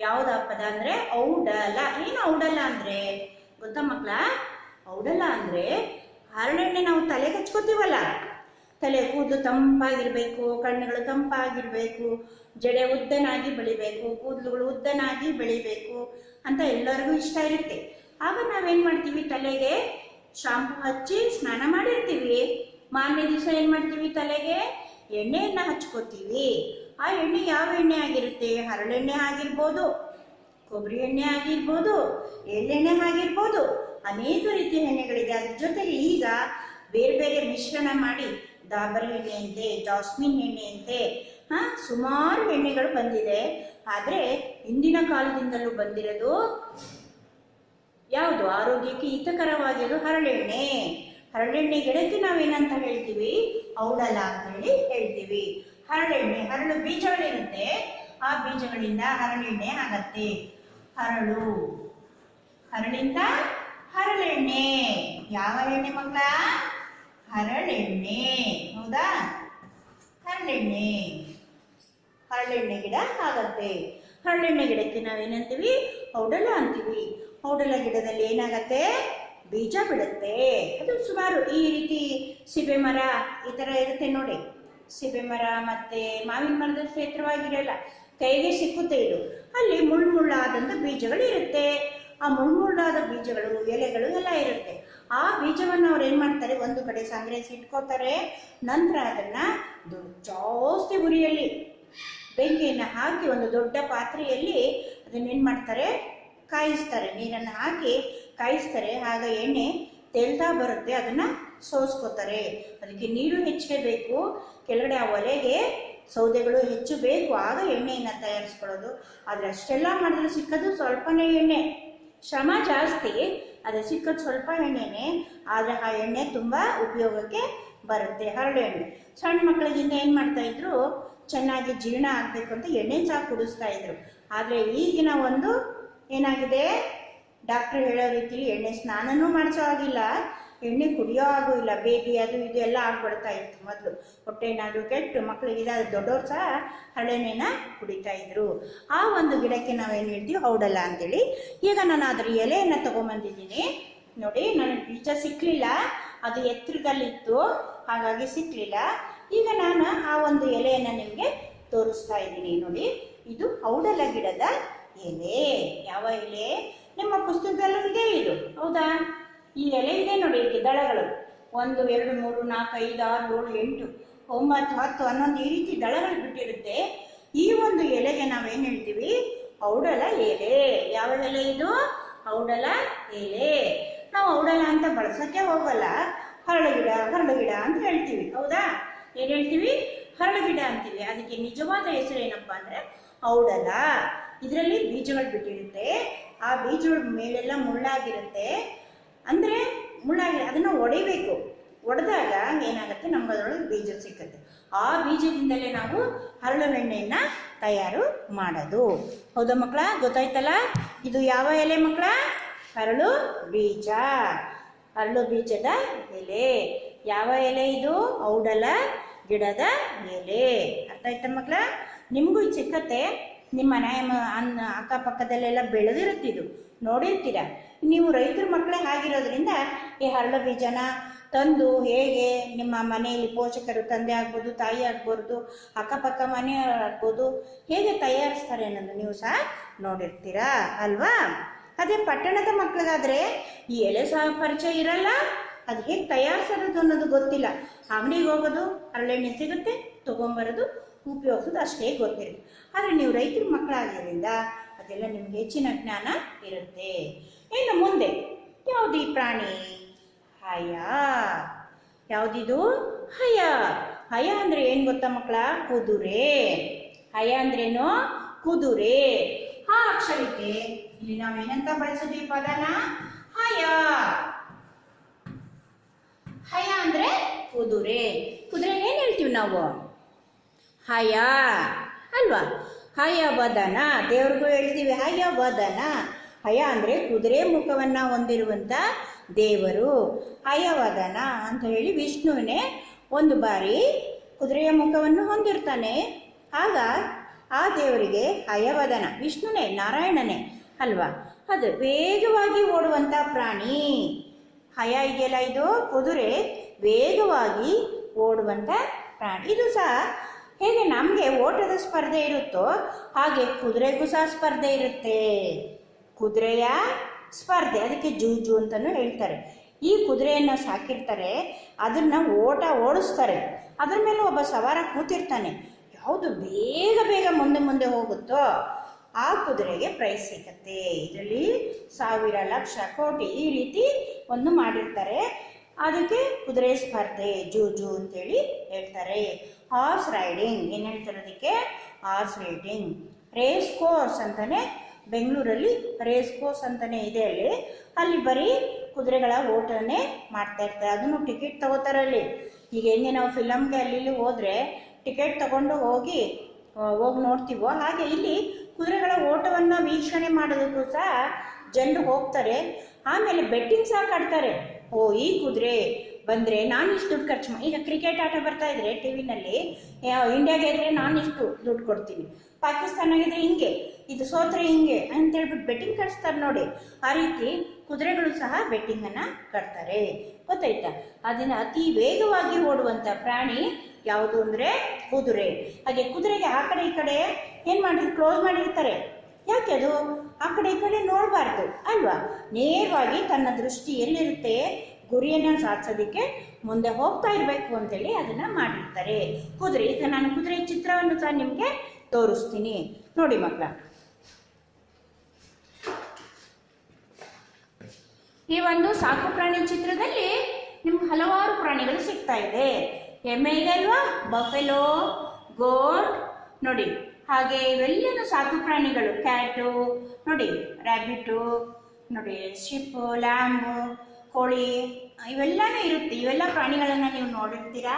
ಯಾವ್ದ ಪದ ಅಂದರೆ ಔಡಲ. ಏನು ಔಡಲ ಅಂದರೆ ಗೊತ್ತಾ ಮಕ್ಕಳ? ಔಡಲ ಅಂದರೆ ಹರಳೆಣ್ಣೆ ನಾವು ತಲೆಗೆ ಹಚ್ಕೋತೀವಲ್ಲ, ತಲೆ ಕೂದಲು ತಂಪಾಗಿರಬೇಕು, ಕಣ್ಣುಗಳು ತಂಪಾಗಿರಬೇಕು, ಜಡೆ ಉದ್ದನಾಗಿ ಬೆಳಿಬೇಕು, ಕೂದಲುಗಳು ಉದ್ದನಾಗಿ ಬೆಳಿಬೇಕು ಅಂತ ಎಲ್ಲರಿಗೂ ಇಷ್ಟ ಇರುತ್ತೆ. ಆಗ ನಾವೇನು ಮಾಡ್ತೀವಿ? ತಲೆಗೆ ಶಾಂಪು ಹಚ್ಚಿ ಸ್ನಾನ ಮಾಡಿರ್ತೀವಿ. ಮಾರನೇ ದಿವಸ ಏನು ಮಾಡ್ತೀವಿ? ತಲೆಗೆ ಎಣ್ಣೆಯನ್ನು ಹಚ್ಕೋತೀವಿ. ಆ ಎಣ್ಣೆ ಯಾವ ಎಣ್ಣೆ ಆಗಿರುತ್ತೆ? ಹರಳೆಣ್ಣೆ ಆಗಿರ್ಬೋದು, ಕೊಬ್ಬರಿ ಎಣ್ಣೆ ಆಗಿರ್ಬೋದು, ಎಳ್ಳೆಣ್ಣೆ ಆಗಿರ್ಬೋದು, ಅನೇಕ ರೀತಿಯ ಎಣ್ಣೆಗಳಿದೆ. ಅದ್ರ ಜೊತೆಗೆ ಈಗ ಬೇರೆ ಬೇರೆ ಮಿಶ್ರಣ ಮಾಡಿ ಡಾಬರ್ ಎಣ್ಣೆ ಅಂತೆ, ಜಾಸ್ಮಿನ್ ಎಣ್ಣೆ ಅಂತೆ, ಸುಮಾರು ಎಣ್ಣೆಗಳು ಬಂದಿದೆ. ಆದರೆ ಹಿಂದಿನ ಕಾಲದಿಂದಲೂ ಬಂದಿರೋದು ಯಾವುದು? ಆರೋಗ್ಯಕ್ಕೆ ಹಿತಕರವಾಗಿರೋದು ಹರಳೆಣ್ಣೆ. ಹರಳೆಣ್ಣೆ ಗಿಡಕ್ಕೆ ನಾವೇನಂತ ಹೇಳ್ತೀವಿ? ಔಡಲ ಅಂತ ಹೇಳಿ ಹೇಳ್ತೀವಿ. ಹರಳೆಣ್ಣೆ, ಹರಳು ಬೀಜಗಳಿರುತ್ತೆ, ಆ ಬೀಜಗಳಿಂದ ಹರಳೆಣ್ಣೆ ಆಗತ್ತೆ. ಹರಳು, ಹರಳಿಂದ ಹರಳೆಣ್ಣೆ. ಯಾವ ಎಣ್ಣೆ ಮಕ್ಕಳ? ಹರಳೆಣ್ಣೆ, ಹೌದಾ? ಹರಳೆಣ್ಣೆ, ಹರಳೆಣ್ಣೆ ಗಿಡ ಆಗತ್ತೆ. ಹರಳೆಣ್ಣೆ ಗಿಡಕ್ಕೆ ನಾವೇನಂತೀವಿ? ಔಡಲ ಅಂತೀವಿ. ಔಡಲ ಗಿಡದಲ್ಲಿ ಏನಾಗತ್ತೆ? ಬೀಜ ಬಿಡುತ್ತೆ. ಅದು ಸುಮಾರು ಈ ರೀತಿ ಸಿಬೆ ಮರ ಈ ಥರ ಇರುತ್ತೆ ನೋಡಿ. ಸಿಬೆ ಮರ ಮತ್ತು ಮಾವಿನ ಮರದಷ್ಟು ಎತ್ತರವಾಗಿರಲ್ಲ, ಕೈಗೆ ಸಿಕ್ಕುತ್ತೆ ಇದು. ಅಲ್ಲಿ ಮುಳ್ಳುಮುಳ್ಳಾದಂಥ ಬೀಜಗಳು ಇರುತ್ತೆ. ಆ ಮುಳ್ಳುಮುಳ್ಳಾದ ಬೀಜಗಳು, ಎಲೆಗಳು ಎಲ್ಲ ಇರುತ್ತೆ. ಆ ಬೀಜವನ್ನು ಅವ್ರು ಏನು ಮಾಡ್ತಾರೆ? ಒಂದು ಕಡೆ ಸಂಗ್ರಹಿಸಿ ಇಟ್ಕೋತಾರೆ. ನಂತರ ಅದನ್ನು ಜಾಸ್ತಿ ಉರಿಯಲ್ಲಿ ಬೆಂಕಿಯನ್ನು ಹಾಕಿ ಒಂದು ದೊಡ್ಡ ಪಾತ್ರೆಯಲ್ಲಿ ಅದನ್ನೇನು ಮಾಡ್ತಾರೆ? ಕಾಯಿಸ್ತಾರೆ. ನೀರನ್ನು ಹಾಕಿ ಕಾಯಿಸ್ತಾರೆ. ಆಗ ಎಣ್ಣೆ ತೇಲ್ತಾ ಬರುತ್ತೆ, ಅದನ್ನು ಸೋಸ್ಕೋತಾರೆ. ಅದಕ್ಕೆ ನೀರು ಹೆಚ್ಚಿಗೆ ಬೇಕು. ಕೆಳಗಡೆ ಆ ಒಲೆಗೆ ಸೌದೆಗಳು ಹೆಚ್ಚು ಬೇಕು, ಆಗ ಎಣ್ಣೆಯನ್ನು ತಯಾರಿಸ್ಕೊಳ್ಳೋದು. ಆದರೆ ಅಷ್ಟೆಲ್ಲ ಮಾಡಿದ್ರೆ ಸಿಕ್ಕೋದು ಸ್ವಲ್ಪನೇ ಎಣ್ಣೆ. ಶ್ರಮ ಜಾಸ್ತಿ, ಆದರೆ ಸಿಕ್ಕೋದು ಸ್ವಲ್ಪ ಎಣ್ಣೆನೇ. ಆದರೆ ಆ ಎಣ್ಣೆ ತುಂಬ ಉಪಯೋಗಕ್ಕೆ ಬರುತ್ತೆ ಹರಳು ಎಣ್ಣೆ. ಸಣ್ಣ ಮಕ್ಕಳಿಗಿಂದ ಏನು ಮಾಡ್ತಾಯಿದ್ರು, ಚೆನ್ನಾಗಿ ಜೀರ್ಣ ಆಗಬೇಕು ಅಂತ ಎಣ್ಣೆ ಸಹ ಕುಡಿಸ್ತಾ ಇದ್ರು. ಆದರೆ ಈಗಿನ ಒಂದು ಏನಾಗಿದೆ, ಡಾಕ್ಟ್ರು ಹೇಳೋ ರೀತಿಲಿ ಎಣ್ಣೆ ಸ್ನಾನನೂ ಮಾಡಿಸೋ ಆಗಿಲ್ಲ, ಎಣ್ಣೆ ಕುಡಿಯೋ ಹಾಗೂ ಇಲ್ಲ. ಬೇದಿ ಅದು ಇದು ಎಲ್ಲ ಆಗ್ಬಿಡ್ತಾ ಇತ್ತು ಮೊದಲು. ಹೊಟ್ಟೆ ಏನಾದರೂ ಕೆಟ್ಟು ಮಕ್ಕಳಿಗೆ ದೊಡ್ಡವ್ರು ಸಹ ಹರಳೆಣ್ಣೆನ ಕುಡಿತಾ ಇದ್ರು. ಆ ಒಂದು ಗಿಡಕ್ಕೆ ನಾವೇನು ಹೇಳ್ತೀವಿ, ಔಡಲ ಅಂತೇಳಿ. ಈಗ ನಾನು ಅದರ ಎಲೆಯನ್ನು ತೊಗೊಂಬಂದಿದ್ದೀನಿ ನೋಡಿ. ನನಗೆ ಬೀಜ ಸಿಕ್ಕಲಿಲ್ಲ, ಅದು ಎತ್ತರದಲ್ಲಿತ್ತು, ಹಾಗಾಗಿ ಸಿಕ್ಕಲಿಲ್ಲ. ಈಗ ನಾನು ಆ ಒಂದು ಎಲೆಯನ್ನು ನಿಮಗೆ ತೋರಿಸ್ತಾ ಇದ್ದೀನಿ ನೋಡಿ. ಇದು ಔಡಲ ಗಿಡದ ಎಲೆ. ಯಾವ ಎಲೆ? ನಿಮ್ಮ ಪುಸ್ತಕದಲ್ಲೂ ಇದೆ ಇದು, ಹೌದಾ? ಈ ಎಲೆ ಇದೆ ನೋಡಿ, ಇಲ್ಲಿ ದಳಗಳು 1 2 3 4 5 6 7 8 9 10 11 ಈ ರೀತಿ ದಳಗಳು ಬಿಟ್ಟಿರುತ್ತೆ. ಈ ಒಂದು ಎಲೆಗೆ ನಾವೇನು ಹೇಳ್ತೀವಿ, ಔಡಲ ಎಲೆ. ಯಾವ ಎಲೆ ಇದು? ಔಡಲ ಎಲೆ. ನಾವು ಔಡಲ ಅಂತ ಬಳಸೋಕ್ಕೆ ಹೋಗಲ್ಲ, ಹರಳು ಗಿಡ ಅಂತ ಹೇಳ್ತೀವಿ, ಹೌದಾ? ಏನು ಹೇಳ್ತೀವಿ? ಹರಳು ಗಿಡ ಅಂತೀವಿ. ಅದಕ್ಕೆ ನಿಜವಾದ ಹೆಸರು ಏನಪ್ಪ ಅಂದರೆ ಔಡಲ. ಇದರಲ್ಲಿ ಬೀಜಗಳು ಬಿಟ್ಟಿರುತ್ತೆ, ಆ ಬೀಜಗಳ ಮೇಲೆಲ್ಲ ಮುಳ್ಳಾಗಿರುತ್ತೆ. ಅಂದರೆ ಅದನ್ನು ಒಡಿಬೇಕು. ಒಡೆದಾಗ ಏನಾಗುತ್ತೆ, ನಮ್ಗೆ ಅದರೊಳಗೆ ಬೀಜ ಸಿಕ್ಕುತ್ತೆ. ಆ ಬೀಜದಿಂದಲೇ ನಾವು ಹರಳೆಣ್ಣೆಯನ್ನು ತಯಾರು ಮಾಡೋದು. ಹೌದಾ ಮಕ್ಕಳ? ಗೊತ್ತಾಯ್ತಲ್ಲ? ಇದು ಯಾವ ಎಲೆ ಮಕ್ಕಳ? ಹರಳು ಬೀಜ. ಹರಳು ಬೀಜದ ಎಲೆ. ಯಾವ ಎಲೆ ಇದು? ಔಡಲ ಗಿಡದ ಎಲೆ. ಅರ್ಥ ಆಯ್ತಾ ಮಕ್ಕಳ? ನಿಮಗೂ ಇದು ಸಿಕ್ಕತ್ತೆ. ನಿಮ್ಮ ಮನೆ ಅಕ್ಕಪಕ್ಕದಲ್ಲೆಲ್ಲ ಬೆಳೆದಿರುತ್ತಿದ್ದು ನೋಡಿರ್ತೀರ. ನೀವು ರೈತರ ಮಕ್ಕಳೇ ಆಗಿರೋದ್ರಿಂದ ಈ ಹರಳು ಬೀಜನ ತಂದು ಹೇಗೆ ನಿಮ್ಮ ಮನೆಯಲ್ಲಿ ಪೋಷಕರು, ತಂದೆ ಆಗ್ಬೋದು, ತಾಯಿ ಆಗ್ಬೋದು, ಅಕ್ಕಪಕ್ಕ ಮನೆಯವರು ಆಗ್ಬೋದು, ಹೇಗೆ ತಯಾರಿಸ್ತಾರೆ ಅನ್ನೋದು ನೀವು ಸಹ ನೋಡಿರ್ತೀರಾ ಅಲ್ವಾ? ಅದೇ ಪಟ್ಟಣದ ಮಕ್ಕಳಿಗಾದರೆ ಈ ಎಲೆ ಸಹ ಪರಿಚಯ ಇರಲ್ಲ, ಅದು ಹೇಗೆ ತಯಾರಿಸೋದು ಅನ್ನೋದು ಗೊತ್ತಿಲ್ಲ. ಅಂಗಡಿಗೆ ಹೋಗೋದು, ಹರಳೆಣ್ಣೆ ಸಿಗುತ್ತೆ, ತೊಗೊಂಬರೋದು, ಉಪಯೋಗಿಸೋದು ಅಷ್ಟೇ ಗೊತ್ತಿರುತ್ತೆ. ಆದರೆ ನೀವು ರೈತರ ಮಕ್ಕಳಾಗಿರೋದ್ರಿಂದ ಅದೆಲ್ಲ ನಿಮ್ಗೆ ಹೆಚ್ಚಿನ ಜ್ಞಾನ ಇರುತ್ತೆ. ಇನ್ನು ಮುಂದೆ ಯಾವುದು ಈ ಪ್ರಾಣಿ? ಹಯ. ಯಾವುದಿದು? ಹಯ. ಹಯ ಅಂದರೆ ಏನು ಗೊತ್ತಾ ಮಕ್ಕಳ? ಕುದುರೆ. ಹಯ ಅಂದ್ರೇನು? ಕುದುರೆ. ಆ ಅಕ್ಷರಕ್ಕೆ ಇಲ್ಲಿ ನಾವೇನಂತ ಬಳಸೋದು ಈ ಪದನ? ಹಯ. ಹಯ ಅಂದ್ರೆ ಕುದುರೆ. ಕುದುರೆ ಏನು ಹೇಳ್ತೀವಿ ನಾವು? ಹಯ ಅಲ್ವಾ? ಹಯವದನ. ದೇವ್ರಿಗೂ ಹೇಳ್ತೀವಿ ಹಯವದನ. ಹಯ ಅಂದರೆ ಕುದುರೆ ಮುಖವನ್ನು ಹೊಂದಿರುವಂಥ ದೇವರು. ಹಯವದನ ಅಂತ ಹೇಳಿ ವಿಷ್ಣುವಿನೇ ಒಂದು ಬಾರಿ ಕುದುರೆಯ ಮುಖವನ್ನು ಹೊಂದಿರ್ತಾನೆ. ಆಗ ಆ ದೇವರಿಗೆ ಹಯವದನ, ವಿಷ್ಣುನೇ, ನಾರಾಯಣನೇ ಅಲ್ವಾ? ಅದು ವೇಗವಾಗಿ ಓಡುವಂಥ ಪ್ರಾಣಿ. ಹಯ ಇದೆಯಲ್ಲ, ಇದು ಕುದುರೆ ವೇಗವಾಗಿ ಓಡುವಂಥ ಪ್ರಾಣಿ. ಇದು ಸಹ ಹೇಗೆ ನಮಗೆ ಓಟದ ಸ್ಪರ್ಧೆ ಇರುತ್ತೋ ಹಾಗೆ ಕುದುರೆಗೂ ಸಹ ಸ್ಪರ್ಧೆ ಇರುತ್ತೆ. ಕುದುರೆಯ ಸ್ಪರ್ಧೆ, ಅದಕ್ಕೆ ಜೂಜು ಅಂತಲೂ ಹೇಳ್ತಾರೆ. ಈ ಕುದುರೆಯನ್ನು ಸಾಕಿರ್ತಾರೆ, ಅದನ್ನು ಓಡಿಸ್ತಾರೆ. ಅದ್ರ ಮೇಲೆ ಒಬ್ಬ ಸವಾರ ಕೂತಿರ್ತಾನೆ. ಯಾವುದು ಬೇಗ ಬೇಗ ಮುಂದೆ ಹೋಗುತ್ತೋ ಆ ಕುದುರೆಗೆ ಪ್ರೈಸ್ ಸಿಗುತ್ತೆ. ಇದರಲ್ಲಿ 1000 ಲಕ್ಷ ಕೋಟಿ ಈ ರೀತಿ ಒಂದು ಮಾಡಿರ್ತಾರೆ. ಅದಕ್ಕೆ ಕುದುರೆ ಸ್ಪರ್ಧೆ, ಜೂಜು ಅಂತೇಳಿ ಹೇಳ್ತಾರೆ. ಹಾರ್ಸ್ ರೈಡಿಂಗ್ ಏನು ಹೇಳ್ತಾರೆ ಅದಕ್ಕೆ? Horse riding. ರೇಸ್ ಕೋರ್ಸ್ ಅಂತಾನೆ ಬೆಂಗಳೂರಲ್ಲಿ ರೇಸ್ ಕೋರ್ಸ್ ಅಂತಾನೆ ಇದೆ. ಅಲ್ಲಿ ಬರೀ ಕುದುರೆಗಳ ಓಟನೇ ಮಾಡ್ತಾ ಇರ್ತಾರೆ. ಅದನ್ನು ಟಿಕೆಟ್ ತಗೋತಾರೆ ಅಲ್ಲಿ. ಈಗ ಹೆಂಗೆ ನಾವು ಫಿಲಮ್ಗೆ ಅಲ್ಲಿ ಹೋದರೆ ಟಿಕೆಟ್ ತಗೊಂಡು ಹೋಗಿ ನೋಡ್ತೀವೋ ಹಾಗೆ ಇಲ್ಲಿ ಕುದುರೆಗಳ ಓಟವನ್ನು ವೀಕ್ಷಣೆ ಮಾಡೋದಕ್ಕೂ ಸಹ ಜನರು ಹೋಗ್ತಾರೆ. ಆಮೇಲೆ ಬೆಟ್ಟಿಂಗ್ ಸಹ ಕಟ್ತಾರೆ. ಈ ಕುದುರೆ ಬಂದರೆ ನಾನು ಇಷ್ಟು ದುಡ್ಡು ಖರ್ಚು ಈಗ ಕ್ರಿಕೆಟ್ ಆಟ ಬರ್ತಾ ಇದ್ರೆ ಟಿ ವಿನಲ್ಲಿ, ಇಂಡಿಯಾಗೆ ಇದ್ದರೆ ನಾನು ಇಷ್ಟು ದುಡ್ಡು ಕೊಡ್ತೀನಿ, ಪಾಕಿಸ್ತಾನಾಗಿದ್ದರೆ ಹಿಂಗೆ, ಇದು ಸೋತ್ರೆ ಹಿಂಗೆ ಅಂತೇಳ್ಬಿಟ್ಟು ಬೆಟ್ಟಿಂಗ್ ಕಟ್ಸ್ತಾರೆ ನೋಡಿ. ಆ ರೀತಿ ಕುದುರೆಗಳು ಸಹ ಬೆಟ್ಟಿಂಗನ್ನು ಕಟ್ತಾರೆ. ಗೊತ್ತಾಯ್ತಾ? ಅದನ್ನು ಅತಿ ವೇಗವಾಗಿ ಓಡುವಂಥ ಪ್ರಾಣಿ ಯಾವುದು ಅಂದರೆ ಕುದುರೆ. ಹಾಗೆ ಕುದುರೆಗೆ ಆ ಕಡೆ ಈ ಕಡೆ ಏನು ಮಾಡಿರ್ತಾರೆ? ಕ್ಲೋಸ್ ಮಾಡಿರ್ತಾರೆ. ಯಾಕೆ? ಅದು ಆ ಕಡೆ ಈ ಕಡೆ ನೋಡಬಾರ್ದು ಅಲ್ವಾ? ನೇರವಾಗಿ ತನ್ನ ದೃಷ್ಟಿ ಎಲ್ಲಿರುತ್ತೆ ಗುರಿಯನ್ನು ಸಾಧಿಸೋದಕ್ಕೆ ಮುಂದೆ ಹೋಗ್ತಾ ಇರಬೇಕು ಅಂತೇಳಿ ಅದನ್ನು ಮಾಡಿರ್ತಾರೆ ಕುದುರೆ. ಈಗ ನಾನು ಕುದುರೆ ಚಿತ್ರವನ್ನು ಸಹ ನಿಮಗೆ ತೋರಿಸ್ತೀನಿ ನೋಡಿ ಮಕ್ಕಳ. ಈ ಒಂದು ಸಾಕು ಪ್ರಾಣಿ ಚಿತ್ರದಲ್ಲಿ ನಿಮ್ಗೆ ಹಲವಾರು ಪ್ರಾಣಿಗಳು ಸಿಗ್ತಾ ಇದೆ. ಎಮ್ಮೆ ಇದೆ ಅಲ್ವಾ? ಬಫೆಲೋ, ಗೋಟ್ ನೋಡಿ. ಹಾಗೆ ಇವೆಲ್ಲನೂ ಸಾಕು ಪ್ರಾಣಿಗಳು. ಕ್ಯಾಟು ನೋಡಿ, ರ್ಯಾಬಿಟು ನೋಡಿ, ಶಿಪ್ಪು, ಲ್ಯಾಂಬು, ಕೋಳಿ ಇವೆಲ್ಲನೂ ಇರುತ್ತೆ. ಇವೆಲ್ಲ ಪ್ರಾಣಿಗಳನ್ನು ನೀವು ನೋಡಿರ್ತೀರಾ.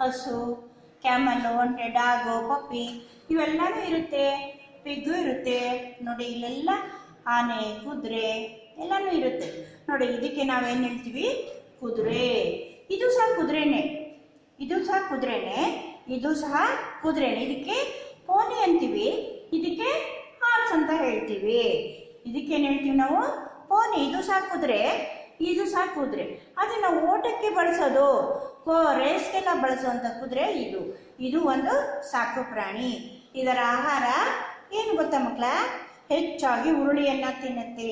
ಹಸು, ಕ್ಯಾಮಲ್ಲು, ಒಂಟೆ, ಡಾಗು, ಪಪ್ಪಿ ಇವೆಲ್ಲನೂ ಇರುತ್ತೆ. ಪಿಗ್ಗು ಇರುತ್ತೆ ನೋಡಿ. ಇಲ್ಲೆಲ್ಲ ಆನೆ, ಕುದುರೆ ಎಲ್ಲನೂ ಇರುತ್ತೆ ನೋಡಿ. ಇದಕ್ಕೆ ನಾವೇನು ಹೇಳ್ತೀವಿ? ಕುದುರೆ. ಇದು ಸಹ ಕುದುರೆನೇ, ಇದು ಸಹ ಕುದುರೆನೇ, ಇದು ಸಹ ಕುದುರೆನೇ. ಇದಕ್ಕೆ ಪೋನಿ ಅಂತೀವಿ, ಇದಕ್ಕೆ ಹಾರ್ಸ್ ಅಂತ ಹೇಳ್ತೀವಿ. ಇದಕ್ಕೇನು ಹೇಳ್ತೀವಿ ನಾವು? ಪೋನಿ. ಇದು ಸಹ ಕುದುರೆ, ಇದು ಸಹ ಕುದುರೆ. ಆದರೆ ನಾವು ಓಟಕ್ಕೆ ಬಳಸೋದು, ರೇಸ್ಗೆಲ್ಲ ಬಳಸುವಂಥ ಕುದುರೆ ಇದು. ಇದು ಒಂದು ಸಾಕು ಪ್ರಾಣಿ. ಇದರ ಆಹಾರ ಏನು ಗೊತ್ತಾ ಮಕ್ಕಳ? ಹೆಚ್ಚಾಗಿ ಹುರುಳಿಯನ್ನು ತಿನ್ನುತ್ತೆ.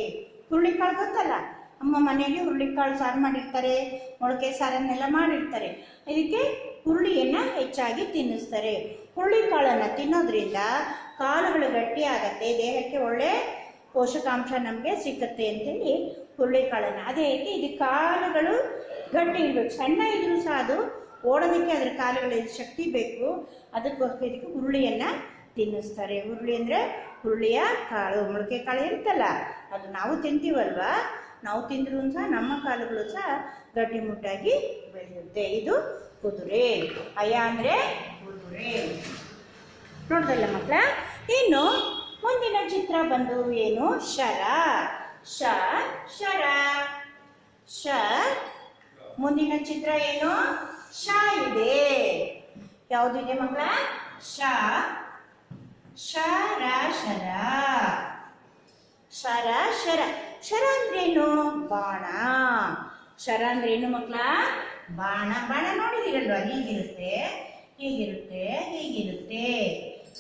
ಹುರುಳಿಕಾಳು ಗೊತ್ತಲ್ಲ, ಅಮ್ಮ ಮನೆಯಲ್ಲಿ ಹುರುಳಿಕಾಳು ಸಾರು ಮಾಡಿರ್ತಾರೆ, ಮೊಳಕೆ ಸಾರನ್ನೆಲ್ಲ ಮಾಡಿರ್ತಾರೆ. ಇದಕ್ಕೆ ಹುರುಳಿಯನ್ನು ಹೆಚ್ಚಾಗಿ ತಿನ್ನಿಸ್ತಾರೆ. ಹುರುಳಿಕಾಳನ್ನು ತಿನ್ನೋದ್ರಿಂದ ಕಾಲುಗಳು ಗಟ್ಟಿ ಆಗತ್ತೆ, ದೇಹಕ್ಕೆ ಒಳ್ಳೆ ಪೋಷಕಾಂಶ ನಮಗೆ ಸಿಕ್ಕತ್ತೆ ಅಂತೇಳಿ ಹುರುಳಿಕಾಳನ್ನು. ಅದೇ ರೀತಿ ಇದು ಕಾಲುಗಳು ಗಟ್ಟಿ ಇರಬೇಕು. ಸಣ್ಣ ಇದ್ರೂ ಸಹ ಅದು ಓಡೋದಕ್ಕೆ ಅದರ ಕಾಲುಗಳಿಗೆ ಶಕ್ತಿ ಬೇಕು. ಅದಕ್ಕೋಸ್ಕರ ಇದಕ್ಕೆ ಹುರುಳಿಯನ್ನು ತಿನ್ನಿಸ್ತಾರೆ. ಹುರುಳಿ ಅಂದರೆ ಹುರುಳಿಯ ಕಾಳು, ಮೊಳಕೆ ಕಾಳು ಇರುತ್ತಲ್ಲ, ಅದು ನಾವು ತಿಂತೀವಲ್ವಾ. ನಾವು ತಿಂದ್ರೂ ಸಹ ನಮ್ಮ ಕಾಲುಗಳು ಸಹ ಗಟ್ಟಿಮುಟ್ಟಾಗಿ ಬೆಳೆಯುತ್ತೆ. ಇದು ಕುದುರೆ. ಅಯ ಅಂದರೆ ಕುದುರೆ. ನೋಡ್ದಲ್ಲ ಮಕ್ಕಳ. ಇನ್ನು ಮುಂದಿನ ಚಿತ್ರ ಬಂದು ಏನು? ಶರ. ಶರ. ಮುಂದಿನ ಚಿತ್ರ ಏನು? ಶ ಇದೆ. ಯಾವುದಿದೆ ಮಕ್ಕಳ? ಶರ. ಶರ ಅಂದ್ರೇನು? ಬಾಣ. ಶರ ಅಂದ್ರೇನು ಮಕ್ಕಳ? ಬಾಣ. ಬಾಣ ನೋಡಿದಿರಲ್ವಾ? ಹೀಗಿರುತ್ತೆ, ಹೀಗಿರುತ್ತೆ, ಹೀಗಿರುತ್ತೆ.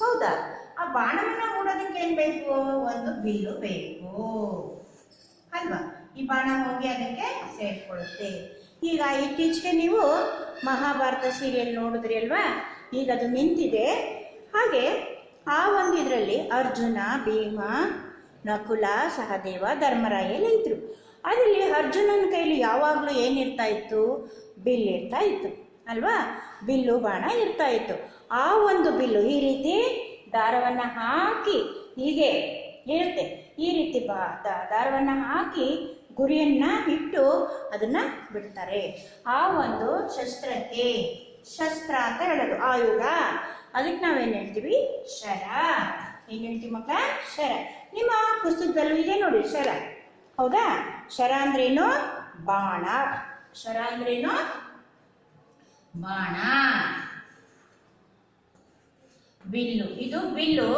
ಹೌದಾ? ಆ ಬಾಣವನ್ನು ಹೂಡೋದಕ್ಕೆ ಏನು ಬೇಕು? ಒಂದು ಬಿಲ್ಲು ಬೇಕು ಅಲ್ವಾ? ಈ ಬಾಣ ಹೋಗಿ ಅದಕ್ಕೆ ಸೇರಿಕೊಳ್ಳುತ್ತೆ. ಈಗ ಇತ್ತೀಚೆಗೆ ನೀವು ಮಹಾಭಾರತ ಸೀರಿಯಲ್ ನೋಡಿದ್ರಿ ಅಲ್ವಾ? ಈಗ ಅದು ನಿಂತಿದೆ. ಹಾಗೆ ಆ ಒಂದು ಇದರಲ್ಲಿ ಅರ್ಜುನ, ಭೀಮ, ನಕುಲ, ಸಹದೇವ, ಧರ್ಮರಾಯ ಎಲ್ಲ ಇದ್ರು. ಅದರಲ್ಲಿ ಅರ್ಜುನನ ಕೈಲಿ ಯಾವಾಗಲೂ ಏನಿರ್ತಾ ಇತ್ತು? ಬಿಲ್ ಇರ್ತಾ ಇತ್ತು ಅಲ್ವಾ? ಬಿಲ್ಲು ಬಾಣ ಇರ್ತಾ ಇತ್ತು. ಆ ಒಂದು ಬಿಲ್ಲು ಈ ರೀತಿ ದಾರವನ್ನು ಹಾಕಿ ಹೀಗೆ ಇರುತ್ತೆ. ಈ ರೀತಿ ದಾರವನ್ನು ಹಾಕಿ ಗುರಿಯನ್ನ ಇಟ್ಟು ಅದನ್ನ ಬಿಡ್ತಾರೆ. ಆ ಒಂದು ಶಸ್ತ್ರಕ್ಕೆ ಶಸ್ತ್ರ ಅಂತ ಹೇಳೋದು, ಆಯುಧ. ಅದಕ್ಕೆ ನಾವೇನು ಹೇಳ್ತೀವಿ? ಶರ. ಏನು ಹೇಳ್ತೀವಿ ಮಕ್ಕಳ? ಶರ. ನಿಮ್ಮ ಪುಸ್ತಕದಲ್ಲೂ ಇದೆ ನೋಡಿ ಶರ. ಹೌದಾ? ಶರ ಅಂದ್ರೇನು? ಬಾಣ. ಶರ ಅಂದ್ರೇನು? ಬಾಣ. ಬಿಲ್ಲು. ಇದು ಬಿಲ್ಲು,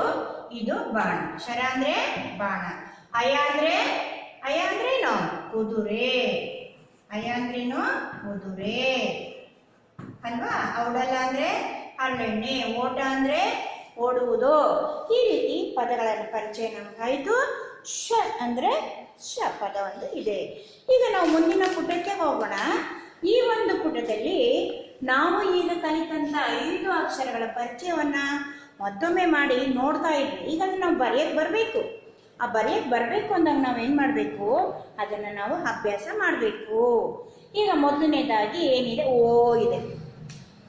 ಇದು ಬಾಣ. ಶರ ಅಂದ್ರೆ ಬಾಣ. ಅಯ ಅಂದ್ರೇನು? ಕುದುರೆ. ಅಯ ಅಂದ್ರೇನು? ಕುದುರೆ ಅಲ್ವಾ? ಔಡಲ ಅಂದ್ರೆ ಹಳ್ಳೆಣ್ಣೆ. ಓಟ ಅಂದ್ರೆ ಓಡುವುದು. ಈ ರೀತಿ ಪದಗಳನ್ನು ಪರಿಚಯ ನಮಗಾಯಿತು. ಶ ಅಂದ್ರೆ ಶ ಪದ ಒಂದು ಇದೆ. ಈಗ ನಾವು ಮುಂದಿನ ಪುಟಕ್ಕೆ ಹೋಗೋಣ. ಈ ಒಂದು ಪುಟದಲ್ಲಿ ನಾವು ಈಗ ಕಲಿತಂತ 5 ಅಕ್ಷರಗಳ ಪರಿಚಯವನ್ನ ಮತ್ತೊಮ್ಮೆ ಮಾಡಿ ನೋಡ್ತಾ ಇದ್ವಿ. ಈಗ ಅದನ್ನ ನಾವು ಬರೆಯಕ್ಕೆ ಬರಬೇಕು. ಆ ಬರೆಯಕ್ಕೆ ಬರಬೇಕು ಅಂದಾಗ ನಾವೇನು ಮಾಡಬೇಕು? ಅದನ್ನು ನಾವು ಅಭ್ಯಾಸ ಮಾಡಬೇಕು. ಈಗ ಮೊದಲನೇದಾಗಿ ಏನಿದೆ? ಓ ಇದೆ.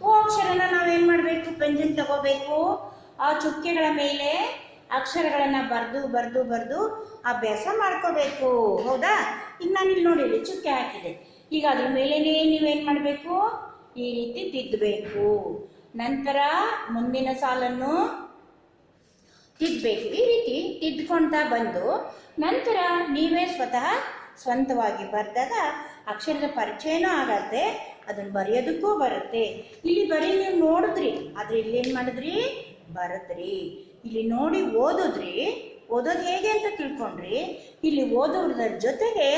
ಓ ಅಕ್ಷರನ ನಾವೇನು ಮಾಡಬೇಕು? ಪೆನ್ಸಿಲ್ ತಗೋಬೇಕು. ಆ ಚುಕ್ಕೆಗಳ ಮೇಲೆ ಅಕ್ಷರಗಳನ್ನು ಬರೆದು ಅಭ್ಯಾಸ ಮಾಡ್ಕೋಬೇಕು. ಹೌದಾ? ಈಗ ನಾನಿಲ್ಲಿ ನೋಡಿ, ಇಲ್ಲಿ ಚುಕ್ಕೆ ಹಾಕಿದೆ. ಈಗ ಅದ್ರ ಮೇಲೇನೆ ನೀವೇನು ಮಾಡಬೇಕು? ಈ ರೀತಿ ತಿದ್ದಬೇಕು. ನಂತರ ಮುಂದಿನ ಸಾಲನ್ನು ತಿದ್ದಬೇಕು. ಈ ರೀತಿ ತಿದ್ದುಕೊಳ್ತಾ ಬಂದು ನಂತರ ನೀವೇ ಸ್ವಂತವಾಗಿ ಬರೆದಾಗ ಅಕ್ಷರದ ಪರಿಚಯನೂ ಆಗತ್ತೆ, ಅದನ್ನು ಬರೆಯೋದಕ್ಕೂ ಬರುತ್ತೆ. ಇಲ್ಲಿ ಬರೀ ನೀವು ನೋಡಿದ್ರಿ, ಆದರೆ ಇಲ್ಲೇನು ಮಾಡಿದ್ರಿ? ಬರೆದ್ರಿ. ಇಲ್ಲಿ ನೋಡಿ ಓದೋದು ಹೇಗೆ ಅಂತ ತಿಳ್ಕೊಂಡ್ರಿ. ಇಲ್ಲಿ ಓದೋದ್ರ ಜೊತೆಗೆ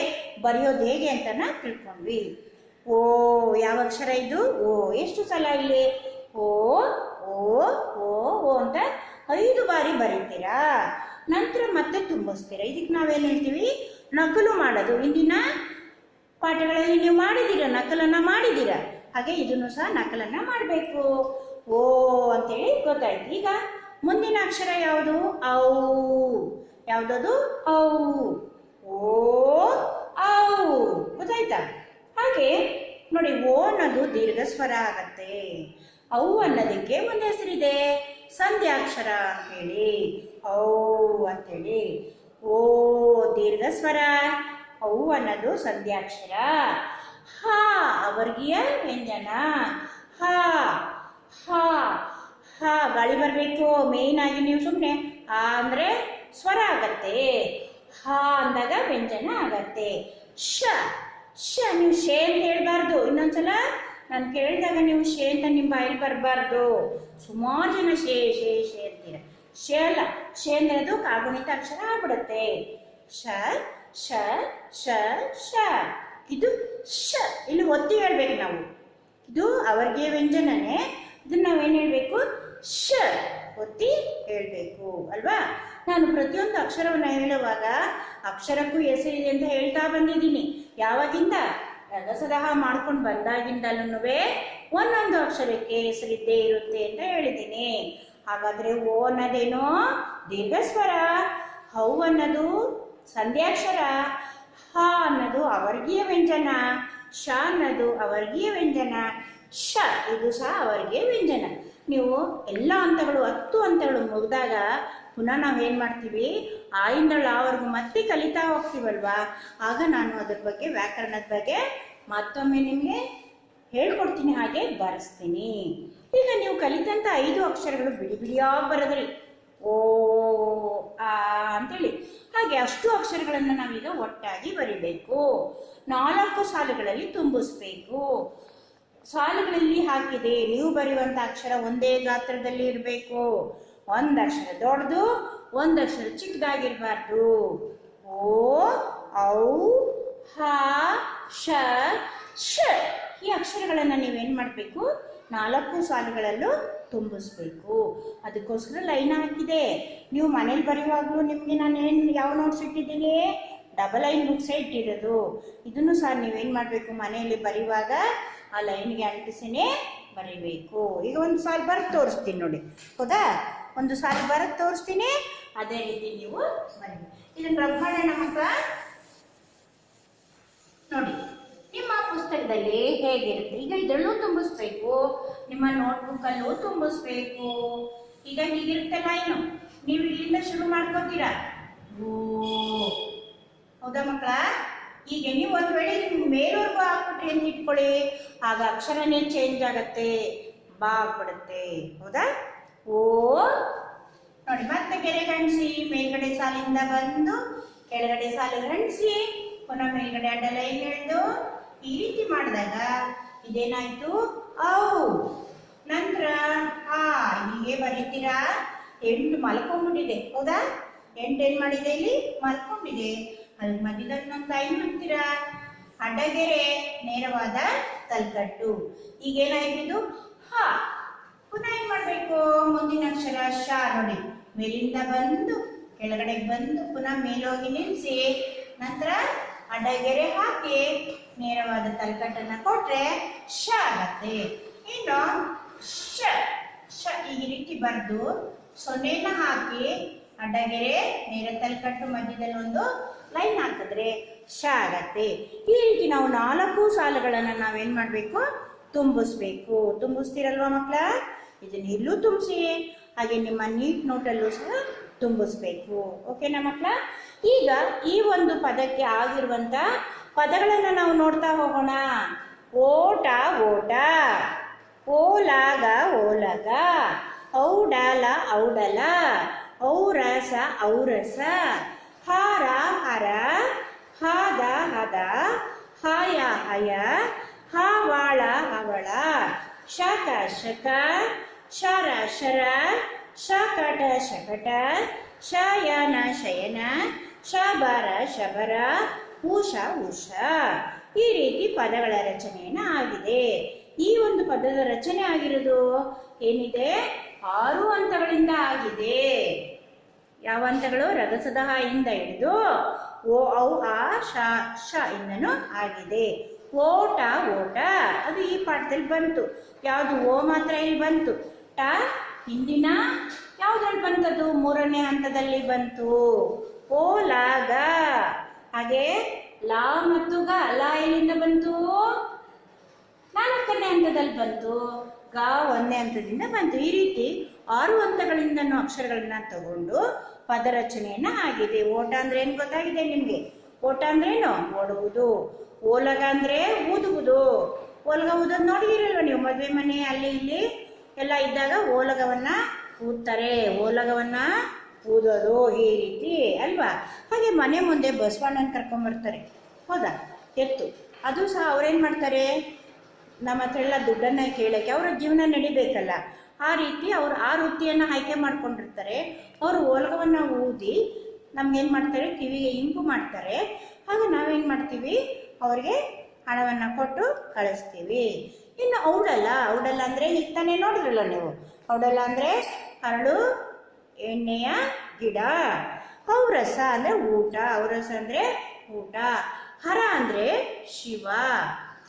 ಬರೆಯೋದು ಹೇಗೆ ಅಂತನ ತಿಳ್ಕೊಂಡ್ವಿ. ಓ ಯಾವ ಅಕ್ಷರ ಇದು? ಓ. ಎಷ್ಟು ಸಲ ಇಲ್ಲಿ ಓ ಓ ಓ ಓ ಅಂತ 5 ಬಾರಿ ಬರೀತೀರಾ. ನಂತರ ಮತ್ತೆ ತುಂಬಿಸ್ತೀರಾ. ಇದಕ್ಕೆ ನಾವೇನು ಹೇಳ್ತೀವಿ? ನಕಲು ಮಾಡೋದು. ಇಂದಿನ ಪಾಠಗಳಲ್ಲಿ ನೀವು ಮಾಡಿದ್ದೀರಾ, ನಕಲನ್ನು ಮಾಡಿದ್ದೀರಾ. ಹಾಗೆ ಇದನ್ನು ಸಹ ನಕಲನ್ನು ಮಾಡಬೇಕು. ಓ ಅಂತೇಳಿ ಗೊತ್ತಾಯ್ತು. ಈಗ ಮುಂದಿನ ಅಕ್ಷರ ಯಾವುದು? ಔ. ಯಾವುದದು? ಔ. ಓ ಔ. ಗೊತ್ತಾಯ್ತಾ? ಹಾಗೆ ನೋಡಿ, ಓ ಅನ್ನೋದು ದೀರ್ಘ ಸ್ವರ ಆಗತ್ತೆ. ಔ ಅನ್ನೋದಕ್ಕೆ ಒಂದು ಹೆಸರಿದೆ, ಸಂಧ್ಯಾಕ್ಷರ ಅಂತೇಳಿ. ಔ ಅಂತೇಳಿ. ಓ ದೀರ್ಘ ಸ್ವರ, ಔ ಅನ್ನೋದು ಸಂಧ್ಯಾಕ್ಷರ. ಹ ಅವರ್ಗೀಯ ವ್ಯಂಜನ ಹ ಹ ಹ ಗಾಳಿ ಬರಬೇಕು. ಮೇಯ್ನ್ ಆಗಿ ನೀವು ಸುಮ್ಮನೆ ಆ ಅಂದರೆ ಸ್ವರ ಆಗತ್ತೆ. ಹ ಅಂದಾಗ ವ್ಯಂಜನ ಆಗತ್ತೆ. ಶ ಶ ನೀವು ಶೇ ಅಂತ ಹೇಳ್ಬಾರ್ದು. ಇನ್ನೊಂದ್ಸಲ ನಾನು ಕೇಳಿದಾಗ ನೀವು ಶೇ ಅಂತ ನಿಮ್ಮ ಬಾಯಲ್ಲಿ ಬರಬಾರ್ದು. ಸುಮಾರು ಜನ ಶೇ ಶೇ ಶೇ ಅಂತೀರ. ಶೇ ಅಲ್ಲ, ಶೇ ಅಂದರೆ ಅದು ಕಾಗುಣಿತ ಅಕ್ಷರ ಆಗ್ಬಿಡುತ್ತೆ. ಶ ಶ ಶ ಶ ಇದು ಶ. ಇಲ್ಲಿ ಒತ್ತಿ ಹೇಳ್ಬೇಕು ನಾವು. ಇದು ಅವರ್ಗೀಯ ವ್ಯಂಜನನೇ. ಇದನ್ನ ನಾವೇನು ಹೇಳಬೇಕು? ಶ ಒತ್ತಿ ಹೇಳಬೇಕು ಅಲ್ವಾ? ನಾನು ಪ್ರತಿಯೊಂದು ಅಕ್ಷರವನ್ನು ಹೇಳುವಾಗ ಅಕ್ಷರಕ್ಕೂ ಹೆಸರಿದೆ ಅಂತ ಹೇಳ್ತಾ ಬಂದಿದ್ದೀನಿ. ಯಾವಾಗಿಂದ? ರಗಸದಹ ಮಾಡ್ಕೊಂಡು ಬಂದಾಗಿಂದಲೂ ಒಂದೊಂದು ಅಕ್ಷರಕ್ಕೆ ಹೆಸರಿದ್ದೇ ಇರುತ್ತೆ ಅಂತ ಹೇಳಿದ್ದೀನಿ. ಹಾಗಾದ್ರೆ ಓ ಅನ್ನೋದೇನೋ ದೀರ್ಘ ಸ್ವರ, ಹೌ ಅನ್ನೋದು ಸಂಧ್ಯಾಕ್ಷರ, ಹ ಅನ್ನೋದು ಅವರ್ಗೀಯ ವ್ಯಂಜನ, ಶ ಅನ್ನೋದು ಅವರ್ಗೀಯ ವ್ಯಂಜನ, ಶ ಇದು ಸಹ ಅವರ್ಗೀಯ ವ್ಯಂಜನ. ನೀವು ಎಲ್ಲ ಹಂತಗಳು 10 ಹಂತಗಳು ಮುಗಿದಾಗ ಪುನಃ ನಾವೇನು ಮಾಡ್ತೀವಿ? ಆ ಇಂದಳು ಆವರೆಗೂ ಮತ್ತೆ ಕಲಿತಾ ಹೋಗ್ತೀವಲ್ವಾ? ಆಗ ನಾನು ಅದ್ರ ಬಗ್ಗೆ, ವ್ಯಾಕರಣದ ಬಗ್ಗೆ ಮತ್ತೊಮ್ಮೆ ನಿಮಗೆ ಹೇಳ್ಕೊಡ್ತೀನಿ, ಹಾಗೆ ಬರೆಸ್ತೀನಿ. ಈಗ ನೀವು ಕಲಿತಂಥ 5 ಅಕ್ಷರಗಳು ಬಿಡಿ ಬಿಡಿಯಾಗಿ ಬರೋದ್ರಿ. ಓ ಆ ಅಂತೇಳಿ ಹಾಗೆ ಅಷ್ಟು ಅಕ್ಷರಗಳನ್ನು ನಾವೀಗ ಒಟ್ಟಾಗಿ ಬರಿಬೇಕು. 4 ಸಾಲುಗಳಲ್ಲಿ ತುಂಬಿಸ್ಬೇಕು. ಸಾಲುಗಳಲ್ಲಿ ಹಾಕಿದೆ ನೀವು ಬರೆಯುವಂಥ ಅಕ್ಷರ ಒಂದೇ ಗಾತ್ರದಲ್ಲಿ ಇರಬೇಕು. ಒಂದು ಅಕ್ಷರ ದೊಡ್ಡದು, ಒಂದು ಅಕ್ಷರ ಚಿಕ್ಕದಾಗಿರಬಾರ್ದು. ಓ ಔ ಹ ಶ ಶ ಈ ಅಕ್ಷರಗಳನ್ನು ನೀವೇನು ಮಾಡಬೇಕು? 4 ಸಾಲುಗಳಲ್ಲೂ ತುಂಬಿಸ್ಬೇಕು. ಅದಕ್ಕೋಸ್ಕರ ಲೈನ್ ಹಾಕಿದೆ. ನೀವು ಮನೇಲಿ ಬರೆಯುವಾಗಲೂ ನಿಮಗೆ ನಾನು ಯಾವ ನೋಟ್ಸ್ ಇಟ್ಟಿದ್ದೀನಿ? ಡಬಲ್ ಲೈನ್ ಬುಕ್ಸೇ ಇಟ್ಟಿರೋದು. ಇದನ್ನು ಸಹ ನೀವೇನು ಮಾಡಬೇಕು? ಮನೆಯಲ್ಲಿ ಬರೆಯುವಾಗ ಆ ಲೈನ್ಗೆ ಅಂಟಿಸಿನೇ ಬರೀಬೇಕು. ಈಗ ಒಂದು ಸಾಲು ಬರೆದು ತೋರಿಸ್ತೀನಿ ನೋಡಿ. ಹೌದಾ? ಒಂದು ಸಾಲು ಬರೆದು ತೋರಿಸ್ತೀನಿ, ಅದೇ ರೀತಿ ನೀವು ಬರೀ. ಇದನ್ನು ರಬ್ ಮಾಡೋಣ ಮಕ್ಕಳ. ನೋಡಿ ನಿಮ್ಮ ಪುಸ್ತಕದಲ್ಲಿ ಹೇಗಿರುತ್ತೆ. ಈಗ ಇದರಲ್ಲೂ ತುಂಬಿಸ್ಬೇಕು, ನಿಮ್ಮ ನೋಟ್ಬುಕ್ಕಲ್ಲೂ ತುಂಬಿಸ್ಬೇಕು. ಈಗ ಹೀಗಿರುತ್ತೆ ಲೈನು. ನೀವು ಇಲ್ಲಿಂದ ಶುರು ಮಾಡ್ಕೋತೀರಾ. ಓ ಹೌದಾ ಮಕ್ಕಳ? ಈಗ ನೀವು ಒಂದು ವೇಳೆ ಮೇಲ್ವರೆಗೂ ಹಾಕ್ಬಿಟ್ರಿ ಅಂತ ಇಟ್ಕೊಳ್ಳಿ, ಆಗ ಅಕ್ಷರನೇ ಚೇಂಜ್ ಆಗತ್ತೆ, ಬಾ ಆಗ್ಬಿಡುತ್ತೆ. ಹೌದಾ? ಓ ನೋಡಿ ಮತ್ತೆ ಗೆರೆ ಗಣಿಸಿ. ಮೇಲ್ಗಡೆ ಸಾಲಿಂದ ಬಂದು ಕೆಳಗಡೆ ಸಾಲು ಗಣಿಸಿ, ಪುನಃ ಮೇಲ್ಗಡೆ ಅಡ್ಡ ಲೈನ್ ಎಳೆದು ಈ ರೀತಿ ಮಾಡಿದಾಗ ಇದೇನಾಯ್ತು? ಔ. ನಂತರ ಆ ಹೀಗೆ ಬರೀತೀರಾ. 8 ಮಲ್ಕೊಂಡ್ಬಿಟ್ಟಿದೆ. ಹೌದಾ? 8 ಏನ್ ಮಾಡಿದೆ? ಇಲ್ಲಿ ಮಲ್ಕೊಂಡಿದೆ. ಅದ್ರ ಮಧ್ಯದಲ್ಲಿ ಒಂದು ಲೈನ್ ಹಾಕ್ತೀರಾ. ಅಡ್ಡಗೆರೆ, ನೇರವಾದ ತಲ್ಕಟ್ಟು. ಈಗೇನಾಯ್ತು? ಇದು ಹ. ಪುನಃ ಏನ್ ಮಾಡಬೇಕು? ಮುಂದಿನ ಅಕ್ಷರ ಶ ನೋಡಿ. ಮೇಲಿಂದ ಬಂದು ಕೆಳಗಡೆ ಬಂದು ಪುನಃ ಮೇಲೋಗಿ ನಿಲ್ಲಿಸಿ, ನಂತರ ಅಡ್ಡಗೆರೆ ಹಾಕಿ ನೇರವಾದ ತಲ್ಕಟ್ಟನ್ನ ಕೊಟ್ರೆ ಶ ಆಗತ್ತೆ. ಇನ್ನು ಶ ಶ ಈ ರೀತಿ ಬರೆದು ಸೊನ್ನೆನ ಹಾಕಿ ಅಡ್ಡಗೆರೆ, ನೇರ ತಲ್ಕಟ್ಟು, ಮಧ್ಯದಲ್ಲಿ ಒಂದು ಲೈನ್ ಹಾಕಿದ್ರೆ ಶ ಆಗತ್ತೆ. ಈ ರೀತಿ ನಾವು 4 ಸಾಲುಗಳನ್ನು ನಾವೇನು ಮಾಡಬೇಕು? ತುಂಬಿಸ್ಬೇಕು. ತುಂಬಿಸ್ತೀರಲ್ವಾ ಮಕ್ಕಳ? ಇದನ್ನ ಇಲ್ಲೂ ತುಂಬಿಸಿ, ಹಾಗೆ ನಿಮ್ಮ ನೀಟ್ ನೋಟಲ್ಲೂ ಸಹ ತುಂಬಿಸ್ಬೇಕು. ಓಕೆನಾ ಮಕ್ಕಳ? ಈಗ ಈ ಒಂದು ಪದಕ್ಕೆ ಆಗಿರುವಂಥ ಪದಗಳನ್ನು ನಾವು ನೋಡ್ತಾ ಹೋಗೋಣ. ಓಟ ಓಟ, ಓಲಾಗ ಓಲಗ, ಔಡಲ ಔಡಲ, ಔರಸ ಔರಸ, ಹಾರ ಹರ, ಹಾದ ಹದ, ಹಾಯ ಹಯ, ಹಾವಾಳ ಹವಳ, ಶಕ ಶಕ, ಶರ ಶರ, ಶಕಟ ಶಕಟ, ಶಯನ ಶಯನ, ಶಬರ ಶಬರ, ಉಷ ಉಷ. ಈ ರೀತಿ ಪದಗಳ ರಚನೆಯನ್ನು ಆಗಿದೆ. ಈ ಒಂದು ಪದದ ರಚನೆ ಆಗಿರೋದು ಏನಿದೆ? 6 ಹಂತಗಳಿಂದ ಆಗಿದೆ. ಯಾವ ಹಂತಗಳು? ರಗಸದ ಹ ಇಂದ ಹಿಡಿದು ಓ ಔ ಆ ಶ ಶ ಇಂದನೂ ಆಗಿದೆ. ಓಟ ಓಟ ಅದು ಈ ಪಾಠದಲ್ಲಿ ಬಂತು. ಯಾವುದು? ಓ ಮಾತ್ರ ಇಲ್ಲಿ ಬಂತು. ಟ ಹಿಂದಿನ ಯಾವುದ್ರಲ್ಲಿ ಬಂತದು? 3ನೇ ಹಂತದಲ್ಲಿ ಬಂತು. ಓಲಾಗ. ಹಾಗೆ ಲಾ ಮತ್ತು ಗ, ಲಾ ಎಲ್ಲಿಂದ ಬಂತು? 4ನೇ ಹಂತದಲ್ಲಿ ಬಂತು. ಗ 1ನೇ ಹಂತದಿಂದ ಬಂತು. ಈ ರೀತಿ 6 ಹಂತಗಳಿಂದ ಅಕ್ಷರಗಳನ್ನ ತಗೊಂಡು ಪದ ರಚನೆಯನ್ನ ಆಗಿದೆ. ಓಟ ಅಂದ್ರೆ ಏನು ಗೊತ್ತಾಗಿದೆ ನಿಮ್ಗೆ? ಓಟ ಅಂದ್ರೇನು? ಓಡುವುದು. ಓಲಗ ಅಂದರೆ ಊದುವುದು. ಓಲಗ ಊದೋದು ನೋಡಿದಿರಲ್ವ ನೀವು, ಮದುವೆ ಮನೆ ಅಲ್ಲಿ ಇಲ್ಲಿ ಎಲ್ಲ ಇದ್ದಾಗ ಓಲಗವನ್ನು ಊದ್ತಾರೆ. ಓಲಗವನ್ನು ಊದೋದು ಈ ರೀತಿ ಅಲ್ವಾ. ಹಾಗೆ ಮನೆ ಮುಂದೆ ಬಸವಣ್ಣನ ಕರ್ಕೊಂಬರ್ತಾರೆ, ಹೌದಾ, ಎತ್ತು. ಅದು ಸಹ ಅವ್ರೇನು ಮಾಡ್ತಾರೆ, ನಮ್ಮ ಹತ್ರ ಎಲ್ಲ ದುಡ್ಡನ್ನು ಕೇಳೋಕ್ಕೆ, ಅವರ ಜೀವನ ನಡಿಬೇಕಲ್ಲ, ಆ ರೀತಿ ಅವರು ಆ ವೃತ್ತಿಯನ್ನು ಆಯ್ಕೆ ಮಾಡ್ಕೊಂಡಿರ್ತಾರೆ. ಅವರು ಓಲಗವನ್ನು ಊದಿ ನಮ್ಗೇನು ಮಾಡ್ತಾರೆ, ಕಿವಿಗೆ ಇಂಪು ಮಾಡ್ತಾರೆ. ಆಗ ನಾವೇನು ಮಾಡ್ತೀವಿ, ಅವ್ರಿಗೆ ಹಣವನ್ನು ಕೊಟ್ಟು ಕಳಿಸ್ತೀವಿ. ಇನ್ನು ಔಡಲ, ಔಡಲ ಅಂದರೆ ಈಗ ತಾನೇ ನೋಡಿದ್ರಲ್ಲ ನೀವು, ಔಡಲ ಅಂದರೆ ಹರಳು ಎಣ್ಣೆಯ ಗಿಡ. ಔರಸ ಅಂದರೆ ಊಟ, ಔರಸ ಅಂದರೆ ಊಟ. ಹರ ಅಂದರೆ ಶಿವ,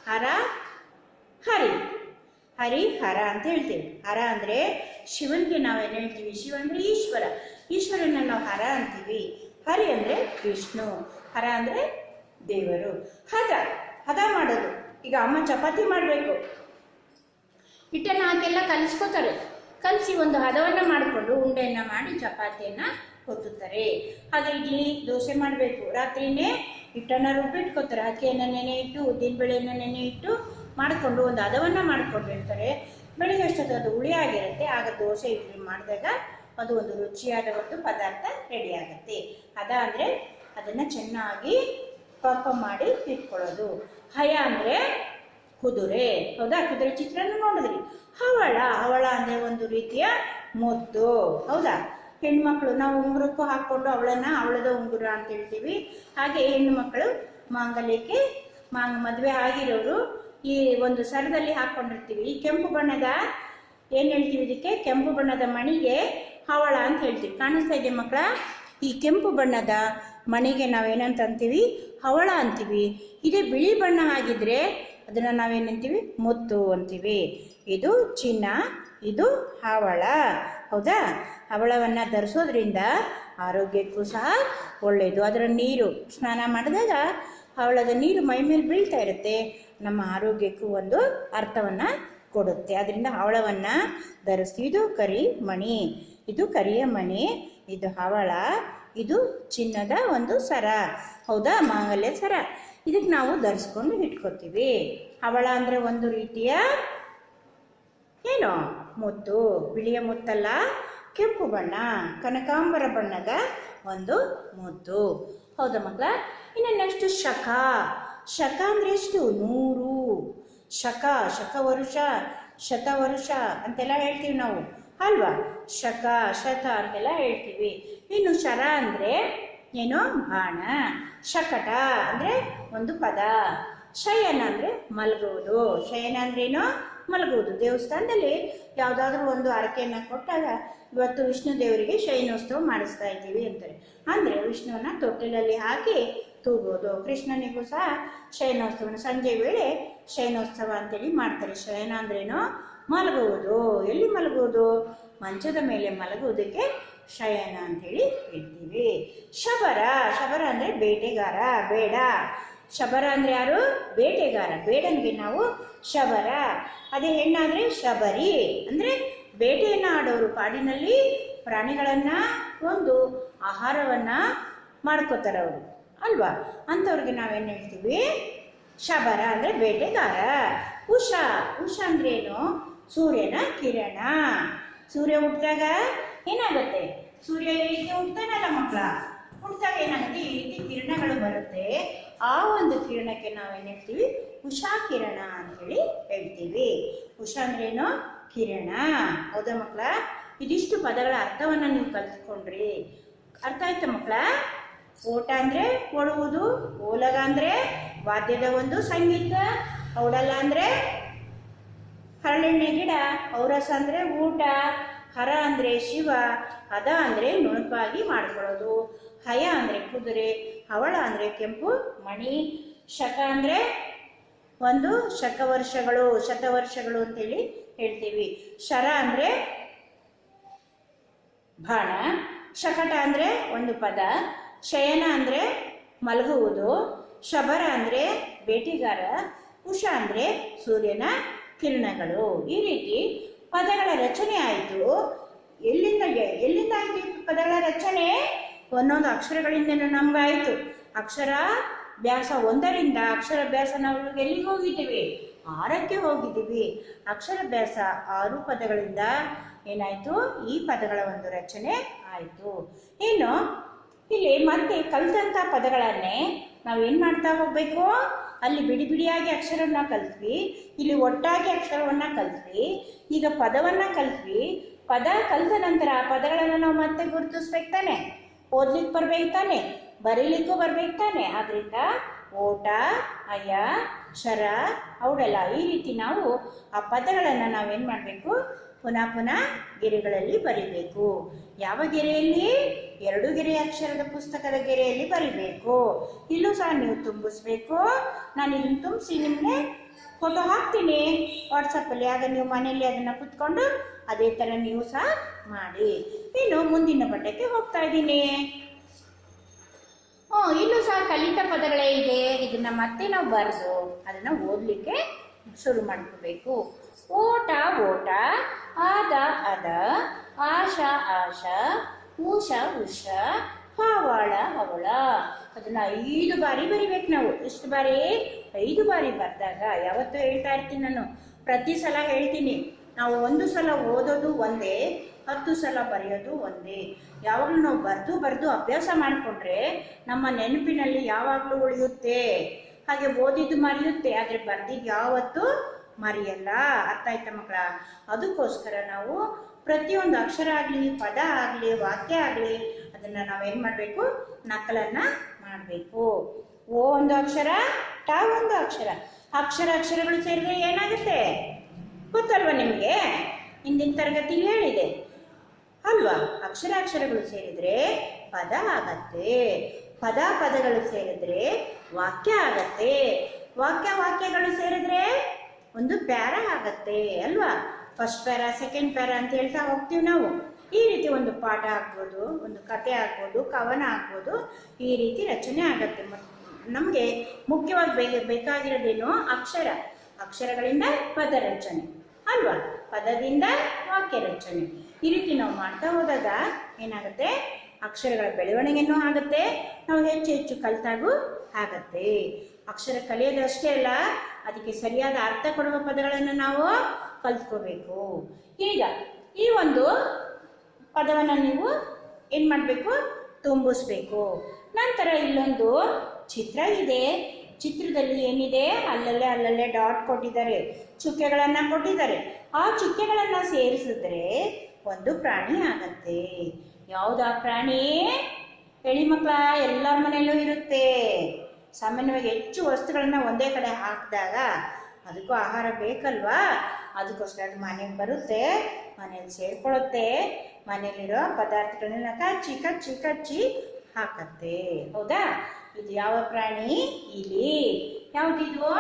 ಹರ ಹರಿ, ಹರಿ ಹರ ಅಂತ ಹೇಳ್ತೀವಿ. ಹರ ಅಂದರೆ ಶಿವನಿಗೆ ನಾವೇನು ಹೇಳ್ತೀವಿ, ಶಿವ ಅಂದರೆ ಈಶ್ವರ, ಈಶ್ವರನ ನಾವು ಹರ ಅಂತೀವಿ. ಹರಿ ಅಂದರೆ ವಿಷ್ಣು, ಹರ ಅಂದರೆ ದೇವರು. ಹದ ಮಾಡೋದು. ಈಗ ಅಮ್ಮ ಚಪಾತಿ ಮಾಡಬೇಕು, ಹಿಟ್ಟನ್ನು ಹಾಕೆಲ್ಲ ಕಲಿಸ್ಕೋತಾರೆ. ಕಲಸಿ ಒಂದು ಹದವನ್ನು ಮಾಡಿಕೊಂಡು ಉಂಡೆಯನ್ನು ಮಾಡಿ ಚಪಾತಿಯನ್ನು ಒತ್ತುತ್ತಾರೆ. ಹಾಗೆ ಇಡ್ಲಿ ದೋಸೆ ಮಾಡಬೇಕು, ರಾತ್ರಿಯೇ ಹಿಟ್ಟನ್ನು ರುಬ್ಬಿಟ್ಕೋತಾರೆ. ಅಕ್ಕಿಯನ್ನು ನೆನೆ ಇಟ್ಟು ಉದ್ದಿನಬೇಳೆಯನ್ನು ನೆನೆ ಇಟ್ಟು ಮಾಡಿಕೊಂಡು ಒಂದು ಹದವನ್ನು ಮಾಡಿಕೊಂಡಿರ್ತಾರೆ. ಬೆಳಿಗ್ಗೆ ಅಷ್ಟೊತ್ತು ಅದು ಹುಳಿಯಾಗಿರುತ್ತೆ. ಆಗ ದೋಸೆ ಇಡ್ಲಿ ಮಾಡಿದಾಗ ಅದು ಒಂದು ರುಚಿಯಾದ ಒಂದು ಪದಾರ್ಥ ರೆಡಿ ಆಗುತ್ತೆ. ಹದ ಅಂದರೆ ಅದನ್ನು ಚೆನ್ನಾಗಿ ಪಾಕ ಮಾಡಿ ಇಟ್ಕೊಳ್ಳೋದು. ಹಯ ಅಂದರೆ ಕುದುರೆ, ಹೌದಾ, ಕುದುರೆ ಚಿತ್ರನ ನೋಡಿದ್ರಿ. ಹವಳ, ಹವಳ ಅಂದರೆ ಒಂದು ರೀತಿಯ ಮುತ್ತು, ಹೌದಾ. ಹೆಣ್ಮಕ್ಳು ನಾವು ಉಂಗುರಕ್ಕೂ ಹಾಕ್ಕೊಂಡು ಅವಳದ ಉಂಗುರ ಅಂತ ಹೇಳ್ತೀವಿ. ಹಾಗೆ ಹೆಣ್ಣು ಮಕ್ಕಳು ಮಾಂಗಲ್ಯಕ್ಕೆ ಮದುವೆ ಆಗಿರೋರು ಈ ಒಂದು ಸರದಲ್ಲಿ ಹಾಕ್ಕೊಂಡಿರ್ತೀವಿ. ಈ ಕೆಂಪು ಬಣ್ಣದ ಏನು ಹೇಳ್ತೀವಿ, ಇದಕ್ಕೆ ಕೆಂಪು ಬಣ್ಣದ ಮಣಿಗೆ ಹವಳ ಅಂತ ಹೇಳ್ತೀವಿ. ಕಾಣಿಸ್ತಾ ಇದೆ ಮಕ್ಕಳ, ಈ ಕೆಂಪು ಬಣ್ಣದ ಮಣಿಗೆ ನಾವೇನಂತ ಅಂತೀವಿ, ಹವಳ ಅಂತೀವಿ. ಇದೇ ಬಿಳಿ ಬಣ್ಣ ಆಗಿದ್ರೆ ಅದನ್ನು ನಾವೇನಂತೀವಿ, ಮುತ್ತು ಅಂತೀವಿ. ಇದು ಚಿನ್ನ, ಇದು ಹವಳ, ಹೌದಾ. ಹವಳವನ್ನು ಧರಿಸೋದ್ರಿಂದ ಆರೋಗ್ಯಕ್ಕೂ ಸಹ ಒಳ್ಳೆಯದು. ಅದರ ನೀರು ಸ್ನಾನ ಮಾಡಿದಾಗ ಹವಳದ ನೀರು ಮೈ ಮೇಲೆ ಬೀಳ್ತಾ ಇರುತ್ತೆ, ನಮ್ಮ ಆರೋಗ್ಯಕ್ಕೂ ಒಂದು ಅರ್ಥವನ್ನು ಕೊಡುತ್ತೆ. ಅದರಿಂದ ಹವಳವನ್ನು ಧರಿಸ್ತೀವಿ. ಇದು ಕರಿ ಮಣಿ, ಇದು ಕರಿಯ ಮಣಿ, ಇದು ಹವಳ, ಇದು ಚಿನ್ನದ ಒಂದು ಸರ, ಹೌದಾ, ಮಾಂಗಲ್ಯ ಸರ. ಇದಕ್ಕೆ ನಾವು ಧರಿಸ್ಕೊಂಡು ಇಟ್ಕೋತೀವಿ. ಹವಳ ಅಂದರೆ ಒಂದು ರೀತಿಯ ಏನು ಮುತ್ತು, ಬಿಳಿಯ ಮುತ್ತಲ್ಲ, ಕೆಂಪು ಬಣ್ಣ, ಕನಕಾಂಬರ ಬಣ್ಣದ ಒಂದು ಮುತ್ತು, ಹೌದಾ ಮಕ್ಕಳ. ಇನ್ನು ನೆಕ್ಸ್ಟ್ ಶಕ. ಶಕ ಅಂದರೆ ಎಷ್ಟು, 100. ಶಕ, ಶಕವರುಷ, ಶತವರುಷ ಅಂತೆಲ್ಲ ಹೇಳ್ತೀವಿ ನಾವು ಅಲ್ವಾ. ಶಕ, ಶತ ಅಂತೆಲ್ಲ ಹೇಳ್ತೀವಿ. ಇನ್ನು ಶರ ಅಂದರೆ ಏನು, ಬಾಣ. ಶಕಟ ಅಂದರೆ ಒಂದು ಪದ. ಶಯನ ಅಂದರೆ ಮಲಗುವುದು. ಶಯನ ಅಂದ್ರೇನು, ಮಲಗುವುದು. ದೇವಸ್ಥಾನದಲ್ಲಿ ಯಾವುದಾದ್ರೂ ಒಂದು ಹರಕೆಯನ್ನು ಕೊಟ್ಟಾಗ ಇವತ್ತು ವಿಷ್ಣು ದೇವರಿಗೆ ಶಯನೋತ್ಸವ ಮಾಡಿಸ್ತಾ ಇದ್ದೀವಿ ಅಂತಾರೆ. ಅಂದರೆ ವಿಷ್ಣುವನ್ನ ತೊಟ್ಟಿಲಲ್ಲಿ ಹಾಕಿ ತೂಗೋದು. ಕೃಷ್ಣನಿಗೂ ಸಹ ಶಯನೋತ್ಸವ, ಸಂಜೆ ವೇಳೆ ಶಯನೋತ್ಸವ ಅಂತೇಳಿ ಮಾಡ್ತಾರೆ. ಶಯನ ಅಂದ್ರೇನು, ಮಲಗುವುದು. ಎಲ್ಲಿ ಮಲಗುವುದು, ಮಂಚದ ಮೇಲೆ ಮಲಗುವುದಕ್ಕೆ ಶಯನ ಅಂಥೇಳಿ ಹೇಳ್ತೀವಿ. ಶಬರ, ಶಬರ ಅಂದರೆ ಬೇಟೆಗಾರ, ಬೇಡ. ಶಬರ ಅಂದರೆ ಯಾರು, ಬೇಟೆಗಾರ. ಬೇಡನಿಗೆ ನಾವು ಶಬರ. ಅದೇ ಹೆಣ್ಣಾದರೆ ಶಬರಿ, ಅಂದರೆ ಬೇಟೆಯನ್ನು ಆಡೋರು. ಕಾಡಿನಲ್ಲಿ ಪ್ರಾಣಿಗಳನ್ನು ಕೊಂದು ಆಹಾರವನ್ನು ಮಾಡ್ಕೋತಾರೆ ಅವರು ಅಲ್ವಾ. ಅಂಥವ್ರಿಗೆ ನಾವೇನು ಹೇಳ್ತೀವಿ, ಶಬರ ಅಂದರೆ ಬೇಟೆಗಾರ. ಉಷ, ಉಷ ಅಂದ್ರೆ ಏನು, ಸೂರ್ಯನ ಕಿರಣ. ಸೂರ್ಯ ಹುಟ್ಟಿದಾಗ ಏನಾಗುತ್ತೆ, ಸೂರ್ಯ ಈ ರೀತಿ ಹುಡ್ತಾನಲ್ಲ ಮಕ್ಕಳ, ಹುಟ್ಟಿದಾಗ ಏನಾಗುತ್ತೆ, ಈ ರೀತಿ ಕಿರಣಗಳು ಬರುತ್ತೆ. ಆ ಒಂದು ಕಿರಣಕ್ಕೆ ನಾವೇನು ಹೇಳ್ತೀವಿ, ಉಷಾ ಕಿರಣ ಅಂತೇಳಿ ಹೇಳ್ತೀವಿ. ಉಷಾ ಅಂದ್ರೇನು, ಕಿರಣ, ಹೌದಾ ಮಕ್ಕಳ. ಇದಿಷ್ಟು ಪದಗಳ ಅರ್ಥವನ್ನು ನೀವು ಕಲ್ತ್ಕೊಂಡ್ರಿ. ಅರ್ಥ ಆಯ್ತಾ ಮಕ್ಕಳ. ಓಟ ಅಂದರೆ ಓಡುವುದು, ಓಲಗ ಅಂದರೆ ವಾದ್ಯದ ಒಂದು ಸಂಗೀತ, ಔಡಲ ಅಂದರೆ ಹರಳೆಣ್ಣೆ ಗಿಡ, ಔರಸ ಅಂದರೆ ಊಟ, ಹರ ಅಂದರೆ ಶಿವ, ಹದ ಅಂದರೆ ನುಣುಪಾಗಿ ಮಾಡ್ಕೊಳ್ಳೋದು, ಹಯ ಅಂದರೆ ಕುದುರೆ, ಹವಳ ಅಂದರೆ ಕೆಂಪು ಮಣಿ, ಶಕ ಅಂದರೆ ಒಂದು ಶಕವರ್ಷಗಳು, ಶತವರ್ಷಗಳು ಅಂತೇಳಿ ಹೇಳ್ತೀವಿ. ಶರ ಅಂದರೆ ಬಾಣ, ಶಕಟ ಅಂದರೆ ಒಂದು ಪದ, ಶಯನ ಅಂದರೆ ಮಲಗುವುದು, ಶಬರ ಅಂದರೆ ಬೇಟೆಗಾರ, ಉಷ ಅಂದರೆ ಸೂರ್ಯನ ಕಿರಣಗಳು. ಈ ರೀತಿ ಪದಗಳ ರಚನೆ ಆಯಿತು. ಎಲ್ಲಿಂದ ಆಯಿತು ಪದಗಳ ರಚನೆ? ಒಂದೊಂದು ಅಕ್ಷರಗಳಿಂದ ನಮಗಾಯಿತು. ಅಕ್ಷರ ಅಭ್ಯಾಸ 1ರಿಂದ ಅಕ್ಷರಾಭ್ಯಾಸ ನಾವು ಎಲ್ಲಿಗೆ ಹೋಗಿದ್ದೀವಿ? 6ಕ್ಕೆ ಹೋಗಿದ್ದೀವಿ. ಅಕ್ಷರಾಭ್ಯಾಸ 6 ಪದಗಳಿಂದ ಏನಾಯಿತು? ಈ ಪದಗಳ ಒಂದು ರಚನೆ ಆಯಿತು. ಇನ್ನು ಇಲ್ಲಿ ಮತ್ತೆ ಕಲಿತಂಥ ಪದಗಳನ್ನೇ ನಾವೇನು ಮಾಡ್ತಾ ಹೋಗಬೇಕು? ಅಲ್ಲಿ ಬಿಡಿ ಬಿಡಿಯಾಗಿ ಅಕ್ಷರವನ್ನು ಕಲಿತ್ವಿ, ಇಲ್ಲಿ ಒಟ್ಟಾಗಿ ಅಕ್ಷರವನ್ನು ಕಲಿತ್ವಿ, ಈಗ ಪದವನ್ನು ಕಲಿತ್ವಿ. ಪದ ಕಲಿತ ನಂತರ ಆ ಪದಗಳನ್ನು ನಾವು ಮತ್ತೆ ಗುರುತಿಸ್ಬೇಕು ತಾನೆ, ಓದ್ಲಿಕ್ಕೆ ಬರ್ಬೇಕು ತಾನೆ, ಬರೀಲಿಕ್ಕೂ ಬರ್ಬೇಕು ತಾನೆ. ಆದ್ದರಿಂದ ಓಟ, ಅಯ, ಶರ, ಅವಳೆಲ್ಲ ಈ ರೀತಿ ನಾವು ಆ ಪದಗಳನ್ನು ನಾವೇನು ಮಾಡಬೇಕು? ಪುನಃ ಪುನಃ ಗೆರೆಗಳಲ್ಲಿ ಬರಿಬೇಕು. ಯಾವ ಗೆರೆಯಲ್ಲಿ? 2 ಗೆರೆಯ ಅಕ್ಷರದ ಪುಸ್ತಕದ ಗೆರೆಯಲ್ಲಿ ಬರಿಬೇಕು. ಇಲ್ಲೂ ಸಹ ನೀವು ತುಂಬಿಸ್ಬೇಕು. ನಾನು ಇದನ್ನು ತುಂಬಿಸಿ ನಿಮಗೆ ಫೋಟೋ ಹಾಕ್ತೀನಿ ವಾಟ್ಸಪ್ಪಲ್ಲಿ. ಆಗ ನೀವು ಮನೆಯಲ್ಲಿ ಅದನ್ನು ಕುತ್ಕೊಂಡು ಅದೇ ಥರ ನೀವು ಸಹ ಮಾಡಿ. ಇನ್ನು ಮುಂದಿನ ಪಠ್ಯಕ್ಕೆ ಹೋಗ್ತಾ ಇದ್ದೀನಿ. ಇಲ್ಲೂ ಸಹ ಕಲಿತ ಪದಗಳೇ ಇದೆ. ಇದನ್ನು ಮತ್ತೆ ನಾವು ಬರೆದು ಅದನ್ನು ಓದಲಿಕ್ಕೆ ಶುರು ಮಾಡ್ಕೋಬೇಕು. ಓಟ ಓಟ, ಆದ ಅದ, ಆಶ ಆಶ, ಉಷ ಉಷ, ಹವಳ ಹವಳ. ಅದನ್ನು 5 ಬಾರಿ ಬರಿಬೇಕು ನಾವು. ಎಷ್ಟು ಬಾರಿ? 5 ಬಾರಿ ಬರೆದಾಗ ಯಾವತ್ತೂ ಹೇಳ್ತಾ ಇರ್ತೀನಿ ನಾನು, ಪ್ರತಿ ಸಲ ಹೇಳ್ತೀನಿ, ನಾವು 1 ಸಲ ಓದೋದು ಒಂದೇ, 10 ಸಲ ಬರೆಯೋದು ಒಂದೇ. ಯಾವಾಗಲೂ ನಾವು ಬರೆದು ಅಭ್ಯಾಸ ಮಾಡಿಕೊಂಡ್ರೆ ನಮ್ಮ ನೆನಪಿನಲ್ಲಿ ಯಾವಾಗಲೂ ಉಳಿಯುತ್ತೆ. ಹಾಗೆ ಓದಿದ್ದು ಮರೆಯುತ್ತೆ, ಆದರೆ ಬರೆದಿದ್ದು ಯಾವತ್ತೂ ಮರೆಯಲ್ಲ. ಅರ್ಥ ಆಯ್ತಾ ಮಕ್ಕಳ? ಅದಕ್ಕೋಸ್ಕರ ನಾವು ಪ್ರತಿಯೊಂದು ಅಕ್ಷರ ಆಗಲಿ, ಪದ ಆಗಲಿ, ವಾಕ್ಯ ಆಗಲಿ, ಅದನ್ನು ನಾವೇನು ಮಾಡಬೇಕು? ನಕಲನ್ನು ಮಾಡಬೇಕು. ಓ ಒಂದು ಅಕ್ಷರ, ಟ ಒಂದು ಅಕ್ಷರ. ಅಕ್ಷರಗಳು ಸೇರಿದ್ರೆ ಏನಾಗುತ್ತೆ ಗೊತ್ತಲ್ವ ನಿಮಗೆ? ಹಿಂದಿನ ತರಗತಿಲಿ ಹೇಳಿದೆ ಅಲ್ವಾ? ಅಕ್ಷರಗಳು ಸೇರಿದ್ರೆ ಪದ ಆಗತ್ತೆ, ಪದಗಳು ಸೇರಿದ್ರೆ ವಾಕ್ಯ ಆಗತ್ತೆ, ವಾಕ್ಯಗಳು ಸೇರಿದ್ರೆ ಒಂದು ಪ್ಯಾರ ಆಗತ್ತೆ ಅಲ್ವಾ? ಫಸ್ಟ್ ಪ್ಯಾರ, ಸೆಕೆಂಡ್ ಪ್ಯಾರ ಅಂತ ಹೇಳ್ತಾ ಹೋಗ್ತೀವಿ ನಾವು. ಈ ರೀತಿ ಒಂದು ಪಾಠ ಆಗ್ಬೋದು, ಒಂದು ಕತೆ ಆಗ್ಬೋದು, ಕವನ ಆಗ್ಬೋದು, ಈ ರೀತಿ ರಚನೆ ಆಗತ್ತೆ. ನಮಗೆ ಮುಖ್ಯವಾಗಿ ಬೇಕಾಗಿರೋದೇನು? ಅಕ್ಷರಗಳಿಂದ ಪದ ರಚನೆ ಅಲ್ವಾ? ಪದದಿಂದ ವಾಕ್ಯ ರಚನೆ. ಈ ರೀತಿ ನಾವು ಮಾಡ್ತಾ ಹೋದಾಗ ಏನಾಗುತ್ತೆ? ಅಕ್ಷರಗಳ ಬೆಳವಣಿಗೆನೂ ಆಗುತ್ತೆ, ನಾವು ಹೆಚ್ಚು ಹೆಚ್ಚು ಕಲಿತಾಗೂ ಆಗತ್ತೆ. ಅಕ್ಷರ ಕಲಿಯೋದು ಅಷ್ಟೇ ಅಲ್ಲ, ಅದಕ್ಕೆ ಸರಿಯಾದ ಅರ್ಥ ಕೊಡುವ ಪದಗಳನ್ನು ನಾವು ಕಲ್ತ್ಕೋಬೇಕು. ಈಗ ಈ ಒಂದು ಪದವನ್ನು ನೀವು ಏನು ಮಾಡಬೇಕು? ತುಂಬಿಸ್ಬೇಕು. ನಂತರ ಇಲ್ಲೊಂದು ಚಿತ್ರ ಇದೆ. ಚಿತ್ರದಲ್ಲಿ ಏನಿದೆ? ಅಲ್ಲಲ್ಲೇ ಡಾಟ್ ಕೊಟ್ಟಿದ್ದಾರೆ, ಚುಕ್ಕೆಗಳನ್ನು ಕೊಟ್ಟಿದ್ದಾರೆ. ಆ ಚುಕ್ಕೆಗಳನ್ನು ಸೇರಿಸಿದ್ರೆ ಒಂದು ಪ್ರಾಣಿ ಆಗತ್ತೆ. ಯಾವುದಾ ಪ್ರಾಣಿ ಹೇಳಿ ಮಕ್ಕಳ? ಎಲ್ಲರ ಮನೆಯಲ್ಲೂ ಇರುತ್ತೆ. ಸಾಮಾನ್ಯವಾಗಿ ಹೆಚ್ಚು ವಸ್ತುಗಳನ್ನ ಒಂದೇ ಕಡೆ ಹಾಕಿದಾಗ ಅದಕ್ಕೂ ಆಹಾರ ಬೇಕಲ್ವಾ? ಅದಕ್ಕೋಸ್ಕರ ಅದು ಮನೆಗೆ ಬರುತ್ತೆ, ಮನೇಲಿ ಸೇರ್ಕೊಳ್ಳುತ್ತೆ, ಮನೇಲಿರೋ ಪದಾರ್ಥಗಳನ್ನೆಲ್ಲ ಕಚ್ಚಿ ಹಾಕತ್ತೆ. ಹೌದಾ? ಇದು ಯಾವ ಪ್ರಾಣಿ? ಇಲಿ. ಯಾವುದಿದು?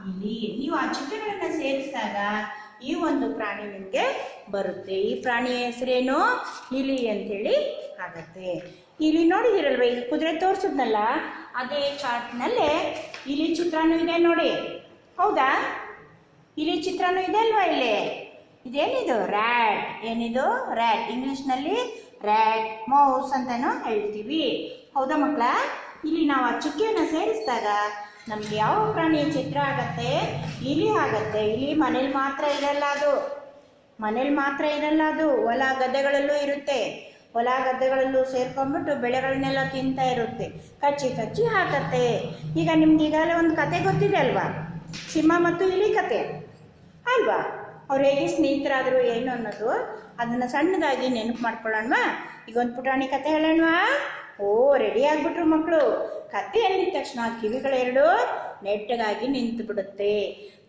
ಇಲಿ. ನೀವು ಆ ಚುಕ್ಕೆಗಳನ್ನು ಸೇರಿಸಿದಾಗ ಈ ಒಂದು ಪ್ರಾಣಿ ನಿಮಗೆ ಬರುತ್ತೆ. ಈ ಪ್ರಾಣಿಯ ಹೆಸರೇನು? ಇಲಿ ಅಂತೇಳಿ ಆಗತ್ತೆ. ಇಲಿ ನೋಡಿದಿರಲ್ವ? ಇಲ್ಲಿ ಕುದುರೆ ತೋರಿಸಿದ್ನಲ್ಲ, ಅದೇ ಚಾರ್ಟ್ನಲ್ಲೇ ಇಲಿ ಚಿತ್ರನೂ ಇದೆ ನೋಡಿ. ಹೌದಾ? ಇಲಿ ಚಿತ್ರನೂ ಇದೆ ಅಲ್ವಾ ಇಲ್ಲಿ? ಇದೇನಿದು? ರ್ಯಾಟ್. ಏನಿದು? ರ್ಯಾಟ್. ಇಂಗ್ಲಿಷ್ನಲ್ಲಿ ರ್ಯಾಟ್, ಮೌಸ್ ಅಂತಾನು ಹೇಳ್ತೀವಿ. ಹೌದಾ ಮಕ್ಕಳ? ಇಲ್ಲಿ ನಾವು ಆ ಚುಕ್ಕೆಯನ್ನು ಸೇರಿಸಿದಾಗ ನಮ್ಗೆ ಯಾವ ಪ್ರಾಣಿಯ ಚಿತ್ರ ಆಗತ್ತೆ? ಇಲಿ ಆಗತ್ತೆ. ಇಲಿ ಮನೇಲಿ ಮಾತ್ರ ಇರಲ್ಲ ಅದು, ಹೊಲ ಗದ್ದೆಗಳಲ್ಲೂ ಇರುತ್ತೆ. ಹೊಲ ಗದ್ದೆಗಳಲ್ಲೂ ಸೇರ್ಕೊಂಡ್ಬಿಟ್ಟು ಬೆಳೆಗಳನ್ನೆಲ್ಲ ತಿಂತಾ ಇರುತ್ತೆ, ಕಚ್ಚಿ ಹಾಕತ್ತೆ. ಈಗ ನಿಮ್ಗೆ ಈಗಾಗಲೇ ಒಂದು ಕತೆ ಗೊತ್ತಿದೆ ಅಲ್ವಾ? ಸಿಂಹ ಮತ್ತು ಇಲಿ ಕತೆ ಅಲ್ವಾ? ಅವ್ರು ಹೇಗೆ ಸ್ನೇಹಿತರಾದರು ಏನು ಅನ್ನೋದು ಅದನ್ನು ಸಣ್ಣದಾಗಿ ನೆನಪು ಮಾಡ್ಕೊಳ್ಳೋಣವಾ? ಈಗ ಒಂದು ಪುಟಾಣಿ ಕತೆ ಹೇಳೋಣವಾ? ರೆಡಿ ಆಗ್ಬಿಟ್ರು ಮಕ್ಕಳು. ಕತೆ ಅಂದಿದ ತಕ್ಷಣ ಕಿವಿಗಳೆರಡು ನೆಟ್ಟಗಾಗಿ ನಿಂತು ಬಿಡುತ್ತೆ.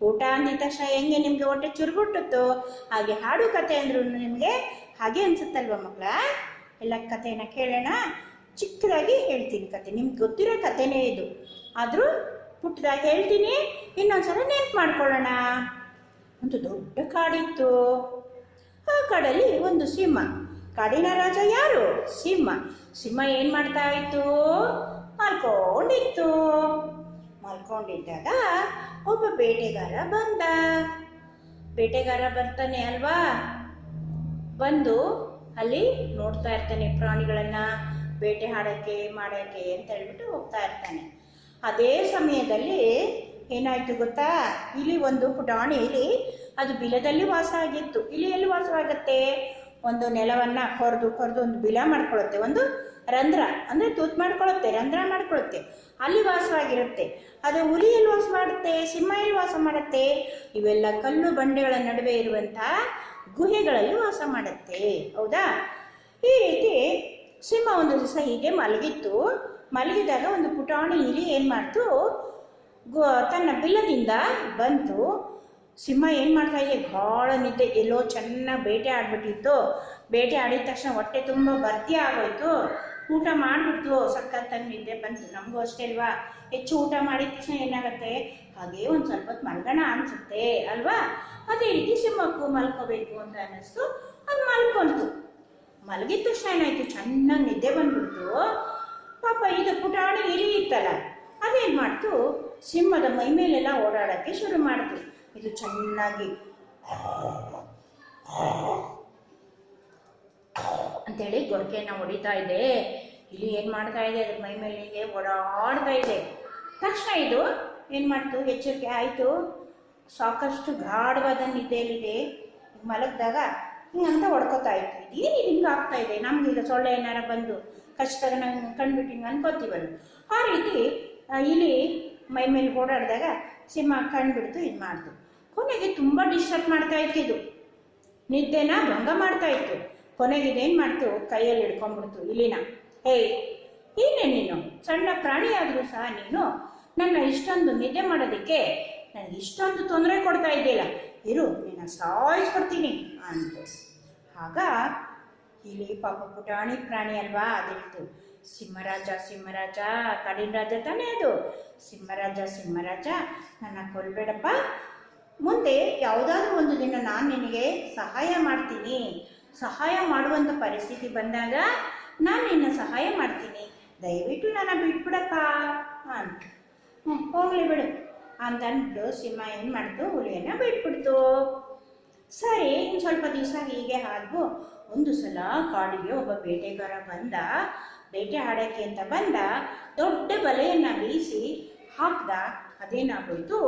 ಊಟ ಅಂದಿದ ತಕ್ಷಣ ಹೆಂಗೆ ನಿಮಗೆ ಹೊಟ್ಟೆ ಚುರುಗುಟ್ಟುತ್ತೋ ಹಾಗೆ ಹಾಡು ಕತೆ ಅಂದ್ರೂ ನಿಮಗೆ ಹಾಗೆ ಅನ್ಸುತ್ತಲ್ವ ಮಕ್ಕಳ? ಎಲ್ಲ ಕಥೆನ ಕೇಳೋಣ. ಚಿಕ್ಕದಾಗಿ ಹೇಳ್ತೀನಿ ಕತೆ, ನಿಮ್ಗೆ ಗೊತ್ತಿರೋ ಕಥೆನೇ ಇದು, ಆದರೂ ಪುಟ್ಟದಾಗಿ ಹೇಳ್ತೀನಿ, ಇನ್ನೊಂದ್ಸಲ ನೆನಪು ಮಾಡ್ಕೊಳ್ಳೋಣ. ಒಂದು ದೊಡ್ಡ ಕಾಡಿತ್ತು. ಆ ಕಾಡಲ್ಲಿ ಒಂದು ಸಿಂಹ. ಕಾಡಿನ ರಾಜ ಯಾರು? ಸಿಂಹ ಏನು ಮಾಡ್ತಾ ಇತ್ತು? ಮಲ್ಕೊಂಡಿದ್ದಾಗ ಒಬ್ಬ ಬೇಟೆಗಾರ ಬಂದ. ಬೇಟೆಗಾರ ಬರ್ತಾನೆ ಅಲ್ವಾ? ಬಂದು ಅಲ್ಲಿ ನೋಡ್ತಾ ಇರ್ತಾನೆ ಪ್ರಾಣಿಗಳನ್ನ, ಬೇಟೆ ಮಾಡೋಕ್ಕೆ ಅಂತ ಹೇಳ್ಬಿಟ್ಟು ಹೋಗ್ತಾ ಇರ್ತಾನೆ. ಅದೇ ಸಮಯದಲ್ಲಿ ಏನಾಯಿತು ಗೊತ್ತಾ, ಇಲಿ ಒಂದು ಪುಟಾಣಿ ಇಲಿ ಅದು ಬಿಲದಲ್ಲಿ ವಾಸ ಆಗಿತ್ತು. ಇಲಿ ಎಲ್ಲಿ ವಾಸವಾಗುತ್ತೆ? ಒಂದು ನೆಲವನ್ನು ಕೊರೆದು ಒಂದು ಬಿಲ ಮಾಡ್ಕೊಳ್ಳುತ್ತೆ, ಒಂದು ರಂಧ್ರ ಅಂದರೆ ತೂತು ಮಾಡ್ಕೊಳ್ಳುತ್ತೆ, ರಂಧ್ರ ಮಾಡ್ಕೊಳ್ಳುತ್ತೆ, ಅಲ್ಲಿ ವಾಸವಾಗಿರುತ್ತೆ. ಅದು ಹುಲಿ ಎಲ್ಲಿ ವಾಸ ಮಾಡುತ್ತೆ? ಸಿಂಹ ಎಲ್ಲಿ ವಾಸ ಮಾಡುತ್ತೆ? ಇವೆಲ್ಲ ಕಲ್ಲು ಬಂಡೆಗಳ ನಡುವೆ ಇರುವಂಥ ಗುಹೆಗಳಲ್ಲಿ ವಾಸ ಮಾಡುತ್ತೆ. ಹೌದಾ? ಈ ರೀತಿ ಸಿಂಹ ಒಂದು ದಿವಸ ಹೀಗೆ ಮಲಗಿತ್ತು. ಮಲಗಿದಾಗ ಒಂದು ಪುಟಾಣಿ ಇಲಿ ಏನು ಮಾಡ್ತು, ತನ್ನ ಬಿಲ್ಲದಿಂದ ಬಂತು. ಸಿಂಹ ಏನು ಮಾಡ್ತಾ ಇದೆ? ಭಾಳ ನಿದ್ದೆ, ಎಲ್ಲೋ ಚೆನ್ನಾಗಿ ಬೇಟೆ ಆಡ್ಬಿಟ್ಟಿತ್ತು. ಬೇಟೆ ಆಡಿದ ತಕ್ಷಣ ಹೊಟ್ಟೆ ತುಂಬ ಭರ್ತಿ ಆಗೋಯ್ತು. ಊಟ ಮಾಡಿಬಿಡ್ತು, ಸಖತ್ತಾಗಿ ನಿದ್ದೆ ಬಂತು. ನಮಗೂ ಅಷ್ಟೇ ಅಲ್ವಾ, ಹೆಚ್ಚು ಊಟ ಮಾಡಿದ ತಕ್ಷಣ ಏನಾಗುತ್ತೆ, ಹಾಗೇ ಒಂದು ಸ್ವಲ್ಪ ಹೊತ್ತು ಮಲ್ಗೋಣ ಅನಿಸುತ್ತೆ ಅಲ್ವಾ? ಅದೇ ರೀತಿ ಸಿಂಹಕ್ಕೂ ಮಲ್ಕೋಬೇಕು ಅಂತ ಅನ್ನಿಸ್ತು. ಅದು ಮಲ್ಕೊಂತು. ಮಲಗಿದ ತಕ್ಷಣ ಏನಾಯಿತು, ಚೆನ್ನಾಗಿ ನಿದ್ದೆ ಬಂದ್ಬಿಡ್ತು. ಪಾಪ ಇದು ಪುಟಾಣಿ ಇಲಿ ಇತ್ತಲ್ಲ, ಅದೇನು ಮಾಡ್ತು, ಸಿಂಹದ ಮೈ ಮೇಲೆಲ್ಲ ಓಡಾಡೋಕ್ಕೆ ಶುರು ಮಾಡ್ತು. ಇದು ಚೆನ್ನಾಗಿ ಅಂತೇಳಿ ಗೊರಕೆಯನ್ನು ಹೊಡಿತಾ ಇದೆ. ಇಲಿ ಏನು ಮಾಡ್ತಾ ಇದೆ, ಅದ್ರ ಮೈ ಮೇಲೆ ಓಡಾಡ್ತಾ ಇದೆ. ತಕ್ಷಣ ಇದು ಏನು ಮಾಡ್ತು, ಎಚ್ಚರಿಕೆ ಆಯಿತು. ಸಾಕಷ್ಟು ಗಾಢವಾದ ನಿದ್ದೆಯಲ್ಲಿದೆ. ಮಲಗಿದಾಗ ಹಿಂಗಂತ ಹೊಡ್ಕೋತಾ ಇತ್ತು. ಇದೇನು ಹಿಂಗೆ ಆಗ್ತಾ ಇದೆ, ನಮ್ಗೀಗ ಸೊಳ್ಳೆ ಏನಾರ ಬಂದು ಕಚ್ಚಿದಾಗ ನಂಗೆ ಕಂಡುಬಿಟ್ಟು ಹಿಂಗೆ ಅನ್ಕೋತೀವಲ್ಲ, ಆ ರೀತಿ ಇಲಿ ಮೈ ಮೇಲೆ ಓಡಾಡಿದಾಗ ಸಿಂಹ ಕಂಡುಬಿಡ್ತು, ಇದು ಮಾಡ್ತು. ಕೊನೆಗೆ ತುಂಬ ಡಿಸ್ಟರ್ಬ್ ಮಾಡ್ತಾ ಇತ್ತು. ಇದು ನಿದ್ದೆನ ಭಂಗ ಮಾಡ್ತಾ ಇತ್ತು. ಕೊನೆಗೆ ಇದೇನು ಮಾಡ್ತು, ಕೈಯಲ್ಲಿ ಹಿಡ್ಕೊಂಡ್ಬಿಡ್ತು ಇಲಿನ. ಏಯ್, ಏನೇ ನೀನು ಸಣ್ಣ ಪ್ರಾಣಿ ಆದರೂ ಸಹ ನೀನು ನನ್ನ ಇಷ್ಟೊಂದು ನಿದ್ದೆ ಮಾಡೋದಕ್ಕೆ ನನಗೆ ಇಷ್ಟೊಂದು ತೊಂದರೆ ಕೊಡ್ತಾ ಇದ್ದಿಲ್ಲ, ಇರು ನಿನ್ನ ಸಾಯಿಸ್ಕೊಡ್ತೀನಿ ಅಂತು. ಆಗ ಇಲಿ ಪಾಪ ಪುಟಾಣಿ ಪ್ರಾಣಿ ಅಲ್ವಾ, ಅದಿತ್ತು, ಸಿಂಹರಾಜ ಸಿಂಹರಾಜ, ಕಾಡಿನ ರಾಜ ತಾನೇ ಅದು. ಸಿಂಹರಾಜ ನನ್ನ ಕೊಲ್ಬೇಡಪ್ಪ, ಮುಂದೆ ಯಾವುದಾದ್ರೂ ಒಂದು ದಿನ ನಾನು ನಿನಗೆ ಸಹಾಯ ಮಾಡ್ತೀನಿ. ಸಹಾಯ ಮಾಡುವಂಥ ಪರಿಸ್ಥಿತಿ ಬಂದಾಗ ನಾನು ನಿನ್ನ ಸಹಾಯ ಮಾಡ್ತೀನಿ, ದಯವಿಟ್ಟು ನನ್ನ ಬಿಟ್ಬಿಡಪ್ಪ ಅಂತ. ಹೋಗ್ಲಿ ಬಿಡು ಅಂತಂದು ಸಿಂಹ ಏನು ಮಾಡ್ತು, ಹುಲಿಯನ್ನು ಬಿಟ್ಬಿಡ್ತು. ಸರಿ, ಇನ್ನು ಸ್ವಲ್ಪ ದಿವಸ ಹೀಗೆ ಆದ್ವು. ಒಂದು ಸಲ ಕಾಡಿಗೆ ಒಬ್ಬ ಬೇಟೆಗಾರ ಬಂದ. ಬೇಟೆ ಆಡೋಕ್ಕೆ ಅಂತ ಬಂದ. ದೊಡ್ಡ ಬಲೆಯನ್ನು ಬೀಸಿ ಹಾಕ್ದ. ಅದೇನಾಗೋಯ್ತು,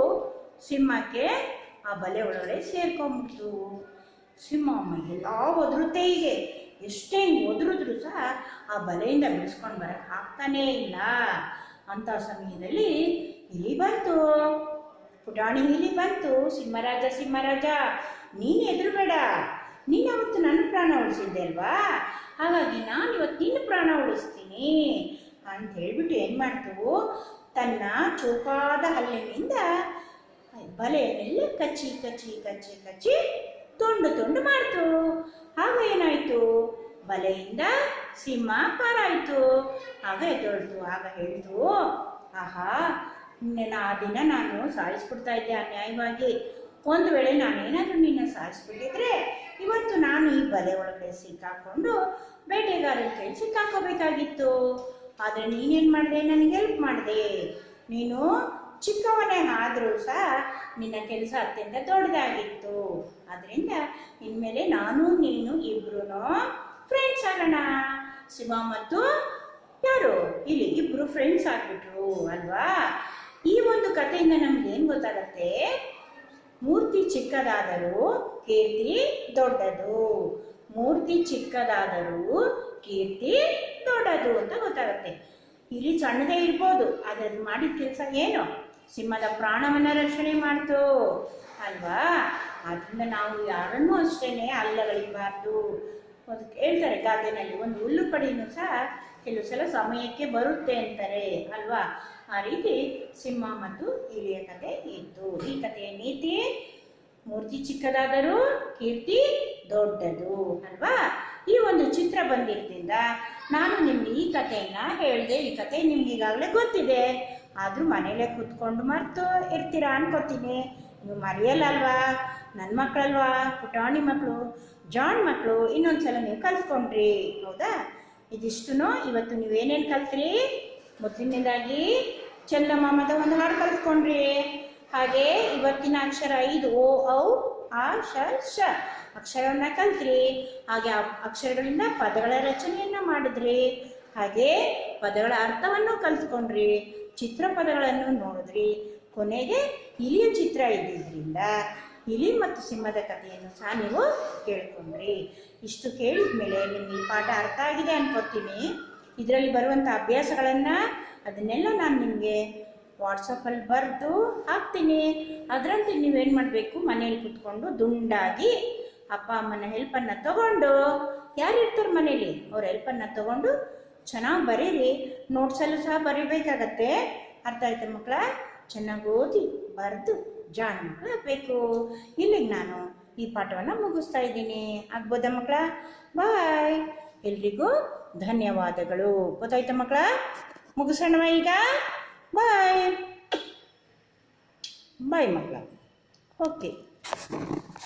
ಸಿಂಹಕ್ಕೆ ಆ ಬಲೆ ಒಳಗಡೆ ಸೇರ್ಕೊಂಡ್ಬಿಡ್ತು. ಸಿಂಹ ಎಲ್ಲ ಒದರುತ್ತೆ. ಹೀಗೆ ಎಷ್ಟೇ ಒದರಿದ್ರು ಸಹ ಆ ಬಲೆಯಿಂದ ಬಿಡಿಸ್ಕೊಂಡು ಬರಕ್ಕೆ ಆಗ್ತಾನೇ ಇಲ್ಲ. ಅಂಥ ಸಮಯದಲ್ಲಿ ಇಲಿ ಬಂತು, ಪುಟಾಣಿ ಇಲಿ ಬಂತು. ಸಿಂಹರಾಜ ನೀನು ಹೆದರಬೇಡ, ನೀನು ಅವತ್ತು ನನ್ನ ಪ್ರಾಣ ಉಳಿಸಿದ್ದೆ ಅಲ್ವಾ, ಹಾಗಾಗಿ ನಾನು ಇವತ್ತು ನಿನ್ನ ಪ್ರಾಣ ಉಳಿಸ್ತೀನಿ ಅಂತ ಹೇಳ್ಬಿಟ್ಟು ಏನು ಮಾಡ್ತು, ತನ್ನ ಚೌಕಾದ ಹಲ್ಲಿನಿಂದ ಬಲೆಯನ್ನೆಲ್ಲ ಕಚ್ಚಿ ತುಂಡು ಮಾಡ್ತು. ಆಗ ಏನಾಯಿತು, ಬಲೆಯಿಂದ ಸಿಂಹ ಪಾರಾಯಿತು. ಆಗ ಎದ್ದೊಳ್ತು. ಆಗ ಹೇಳ್ತು, ಆಹಾ, ಆ ದಿನ ನಾನು ಸಾಯಿಸ್ಬಿಡ್ತಾ ಇದ್ದೆ ಅನ್ಯಾಯವಾಗಿ. ಒಂದು ವೇಳೆ ನಾನೇನಾದರೂ ನಿನ್ನ ಸಾಯಿಸ್ಬಿಟ್ಟಿದ್ರೆ ಇವತ್ತು ನಾನು ಈ ಬಲೆ ಒಳಗಡೆ ಸಿಕ್ಕಾಕೊಂಡು ಬೇಟೆಗಾರರ ಕೈ ಸಿಕ್ಕಾಕೋಬೇಕಾಗಿತ್ತು. ಆದರೆ ನೀನೇನು ಮಾಡಿದೆ, ನನಗೆ ಹೆಲ್ಪ್ ಮಾಡಿದೆ. ನೀನು ಚಿಕ್ಕವನೇ ಆದರೂ ಸಹ ನಿನ್ನ ಕೆಲಸ ಅತ್ಯಂತ ದೊಡ್ಡದಾಗಿತ್ತು. ಆದ್ದರಿಂದ ಇನ್ಮೇಲೆ ನಾನು ನೀನು ಇಬ್ರು ಫ್ರೆಂಡ್ಸ್ ಆಗೋಣ. ಸಿಂಹ ಮತ್ತು ಯಾರು ಇಲಿ ಇಬ್ರು ಫ್ರೆಂಡ್ಸ್ ಆಗ್ಬಿಟ್ರು ಅಲ್ವಾ. ಈ ಒಂದು ಕಥೆಯಿಂದ ನಮ್ಗೇನು ಗೊತ್ತಾಗತ್ತೆ, ಮೂರ್ತಿ ಚಿಕ್ಕದಾದರೂ ಕೀರ್ತಿ ದೊಡ್ಡದು. ಮೂರ್ತಿ ಚಿಕ್ಕದಾದರೂ ಕೀರ್ತಿ ದೊಡ್ಡದು ಅಂತ ಗೊತ್ತಾಗತ್ತೆ. ಇಲ್ಲಿ ಸಣ್ಣದೇ ಇರ್ಬೋದು, ಆದರೆ ಅದು ಮಾಡಿದ ಕೆಲಸ ಏನು, ಸಿಂಹದ ಪ್ರಾಣವನ್ನು ರಕ್ಷಣೆ ಮಾಡ್ತು ಅಲ್ವಾ. ಆದ್ದರಿಂದ ನಾವು ಯಾರನ್ನೂ ಅಷ್ಟೇನೆ ಅಲ್ಲಗಳಿಬಾರ್ದು. ಅದಕ್ಕೆ ಹೇಳ್ತಾರೆ ಗಾದೆನಲ್ಲಿ, ಒಂದು ಹುಲ್ಲು ಕಡಿನೂ ಸಹ ಕೆಲವು ಸಲ ಸಮಯಕ್ಕೆ ಬರುತ್ತೆ ಅಂತಾರೆ ಅಲ್ವಾ. ಆ ರೀತಿ ಸಿಂಹ ಮತ್ತು ಇಲಿಯ ಕಥೆ ಇತ್ತು. ಈ ಕಥೆಯ ನೀತಿ, ಮೂರ್ತಿ ಚಿಕ್ಕದಾದರೂ ಕೀರ್ತಿ ದೊಡ್ಡದು ಅಲ್ವಾ. ಈ ಒಂದು ಚಿತ್ರ ಬಂದಿದ್ದರಿಂದ ನಾನು ನಿಮ್ಗೆ ಈ ಕಥೆಯನ್ನು ಹೇಳಿದೆ. ಈ ಕಥೆ ನಿಮ್ಗೆ ಈಗಾಗಲೇ ಗೊತ್ತಿದೆ, ಆದರೂ ಮನೇಲೇ ಕೂತ್ಕೊಂಡು ಮರೆತು ಇರ್ತೀರಾ ಅನ್ಕೋತೀನಿ. ನೀವು ಮರೆಯಲ್ಲಲ್ವಾ, ನನ್ನ ಮಕ್ಕಳಲ್ವಾ, ಪುಟಾಣಿ ಮಕ್ಕಳು, ಜಾಣ್ ಮಕ್ಕಳು, ಇನ್ನೊಂದ್ಸಲ ನೀವು ಕಲ್ತ್ಕೊಂಡ್ರಿ. ಹೌದಾ? ಇದಿಷ್ಟು ಇವತ್ತು ನೀವೇನೇನು ಕಲ್ತ್ರಿ, ಮೊದಲನೇದಾಗಿ ಚಂದಮಾಮದ ಒಂದು ಹಾಡು ಕಲ್ತ್ಕೊಂಡ್ರಿ. ಹಾಗೆ ಇವತ್ತಿನ ಅಕ್ಷರ 5 ಓ ಔ ಆ ಶ ಅಕ್ಷರವನ್ನು ಕಲ್ತ್ರಿ. ಹಾಗೆ ಆ ಅಕ್ಷರಗಳಿಂದ ಪದಗಳ ರಚನೆಯನ್ನು ಮಾಡಿದ್ರಿ. ಹಾಗೆ ಪದಗಳ ಅರ್ಥವನ್ನು ಕಲ್ತ್ಕೊಂಡ್ರಿ. ಚಿತ್ರಪದಗಳನ್ನು ನೋಡಿದ್ರಿ. ಕೊನೆಗೆ ಇಲಿಯ ಚಿತ್ರ ಇದ್ದಿದ್ದರಿಂದ ಇಲಿ ಮತ್ತು ಸಿಂಹದ ಕಥೆಯನ್ನು ಸಹ ನೀವು ಕೇಳ್ಕೊಂಡ್ರಿ. ಇಷ್ಟು ಕೇಳಿದ ಮೇಲೆ ನಿಮಗೆ ಈ ಪಾಠ ಅರ್ಥ ಆಗಿದೆ ಅನ್ಕೋತೀನಿ. ಇದರಲ್ಲಿ ಬರುವಂಥ ಅಭ್ಯಾಸಗಳನ್ನು ಅದನ್ನೆಲ್ಲ ನಾನು ನಿಮಗೆ ವಾಟ್ಸಪ್ಪಲ್ಲಿ ಬರೆದು ಹಾಕ್ತೀನಿ. ಅದರಂತೆ ನೀವೇನು ಮಾಡಬೇಕು, ಮನೇಲಿ ಕೂತ್ಕೊಂಡು ದುಂಡಾಗಿ ಅಪ್ಪ ಅಮ್ಮನ ಹೆಲ್ಪನ್ನು ತಗೊಂಡು, ಯಾರಿರ್ತಾರೆ ಮನೇಲಿ ಅವ್ರ ಹೆಲ್ಪನ್ನು ತಗೊಂಡು ಚೆನ್ನಾಗಿ ಬರೀರಿ. ನೋಟ್ಸಲ್ಲೂ ಸಹ ಬರೀಬೇಕಾಗತ್ತೆ. ಅರ್ಥ ಆಯ್ತಾ ಮಕ್ಕಳ? ಚೆನ್ನಾಗಿ ಓದಿ ಬರೆದು ಜಾಣ ಮಕ್ಕಳು ಆಗಬೇಕು. ಇಲ್ಲಿಗೆ ನಾನು ಈ ಪಾಠವನ್ನು ಮುಗಿಸ್ತಾ ಇದ್ದೀನಿ. ಆಗ್ಬೋದಾ ಮಕ್ಕಳ? ಬಾಯ್. ಎಲ್ರಿಗೂ ಧನ್ಯವಾದಗಳು. ಗೊತ್ತಾಯ್ತಾ ಮಕ್ಕಳ? ಮುಗಿಸೋಣವಾ ಈಗ? ಬಾಯ್ ಬಾಯ್ ಮಕ್ಕಳ. ಓಕೆ.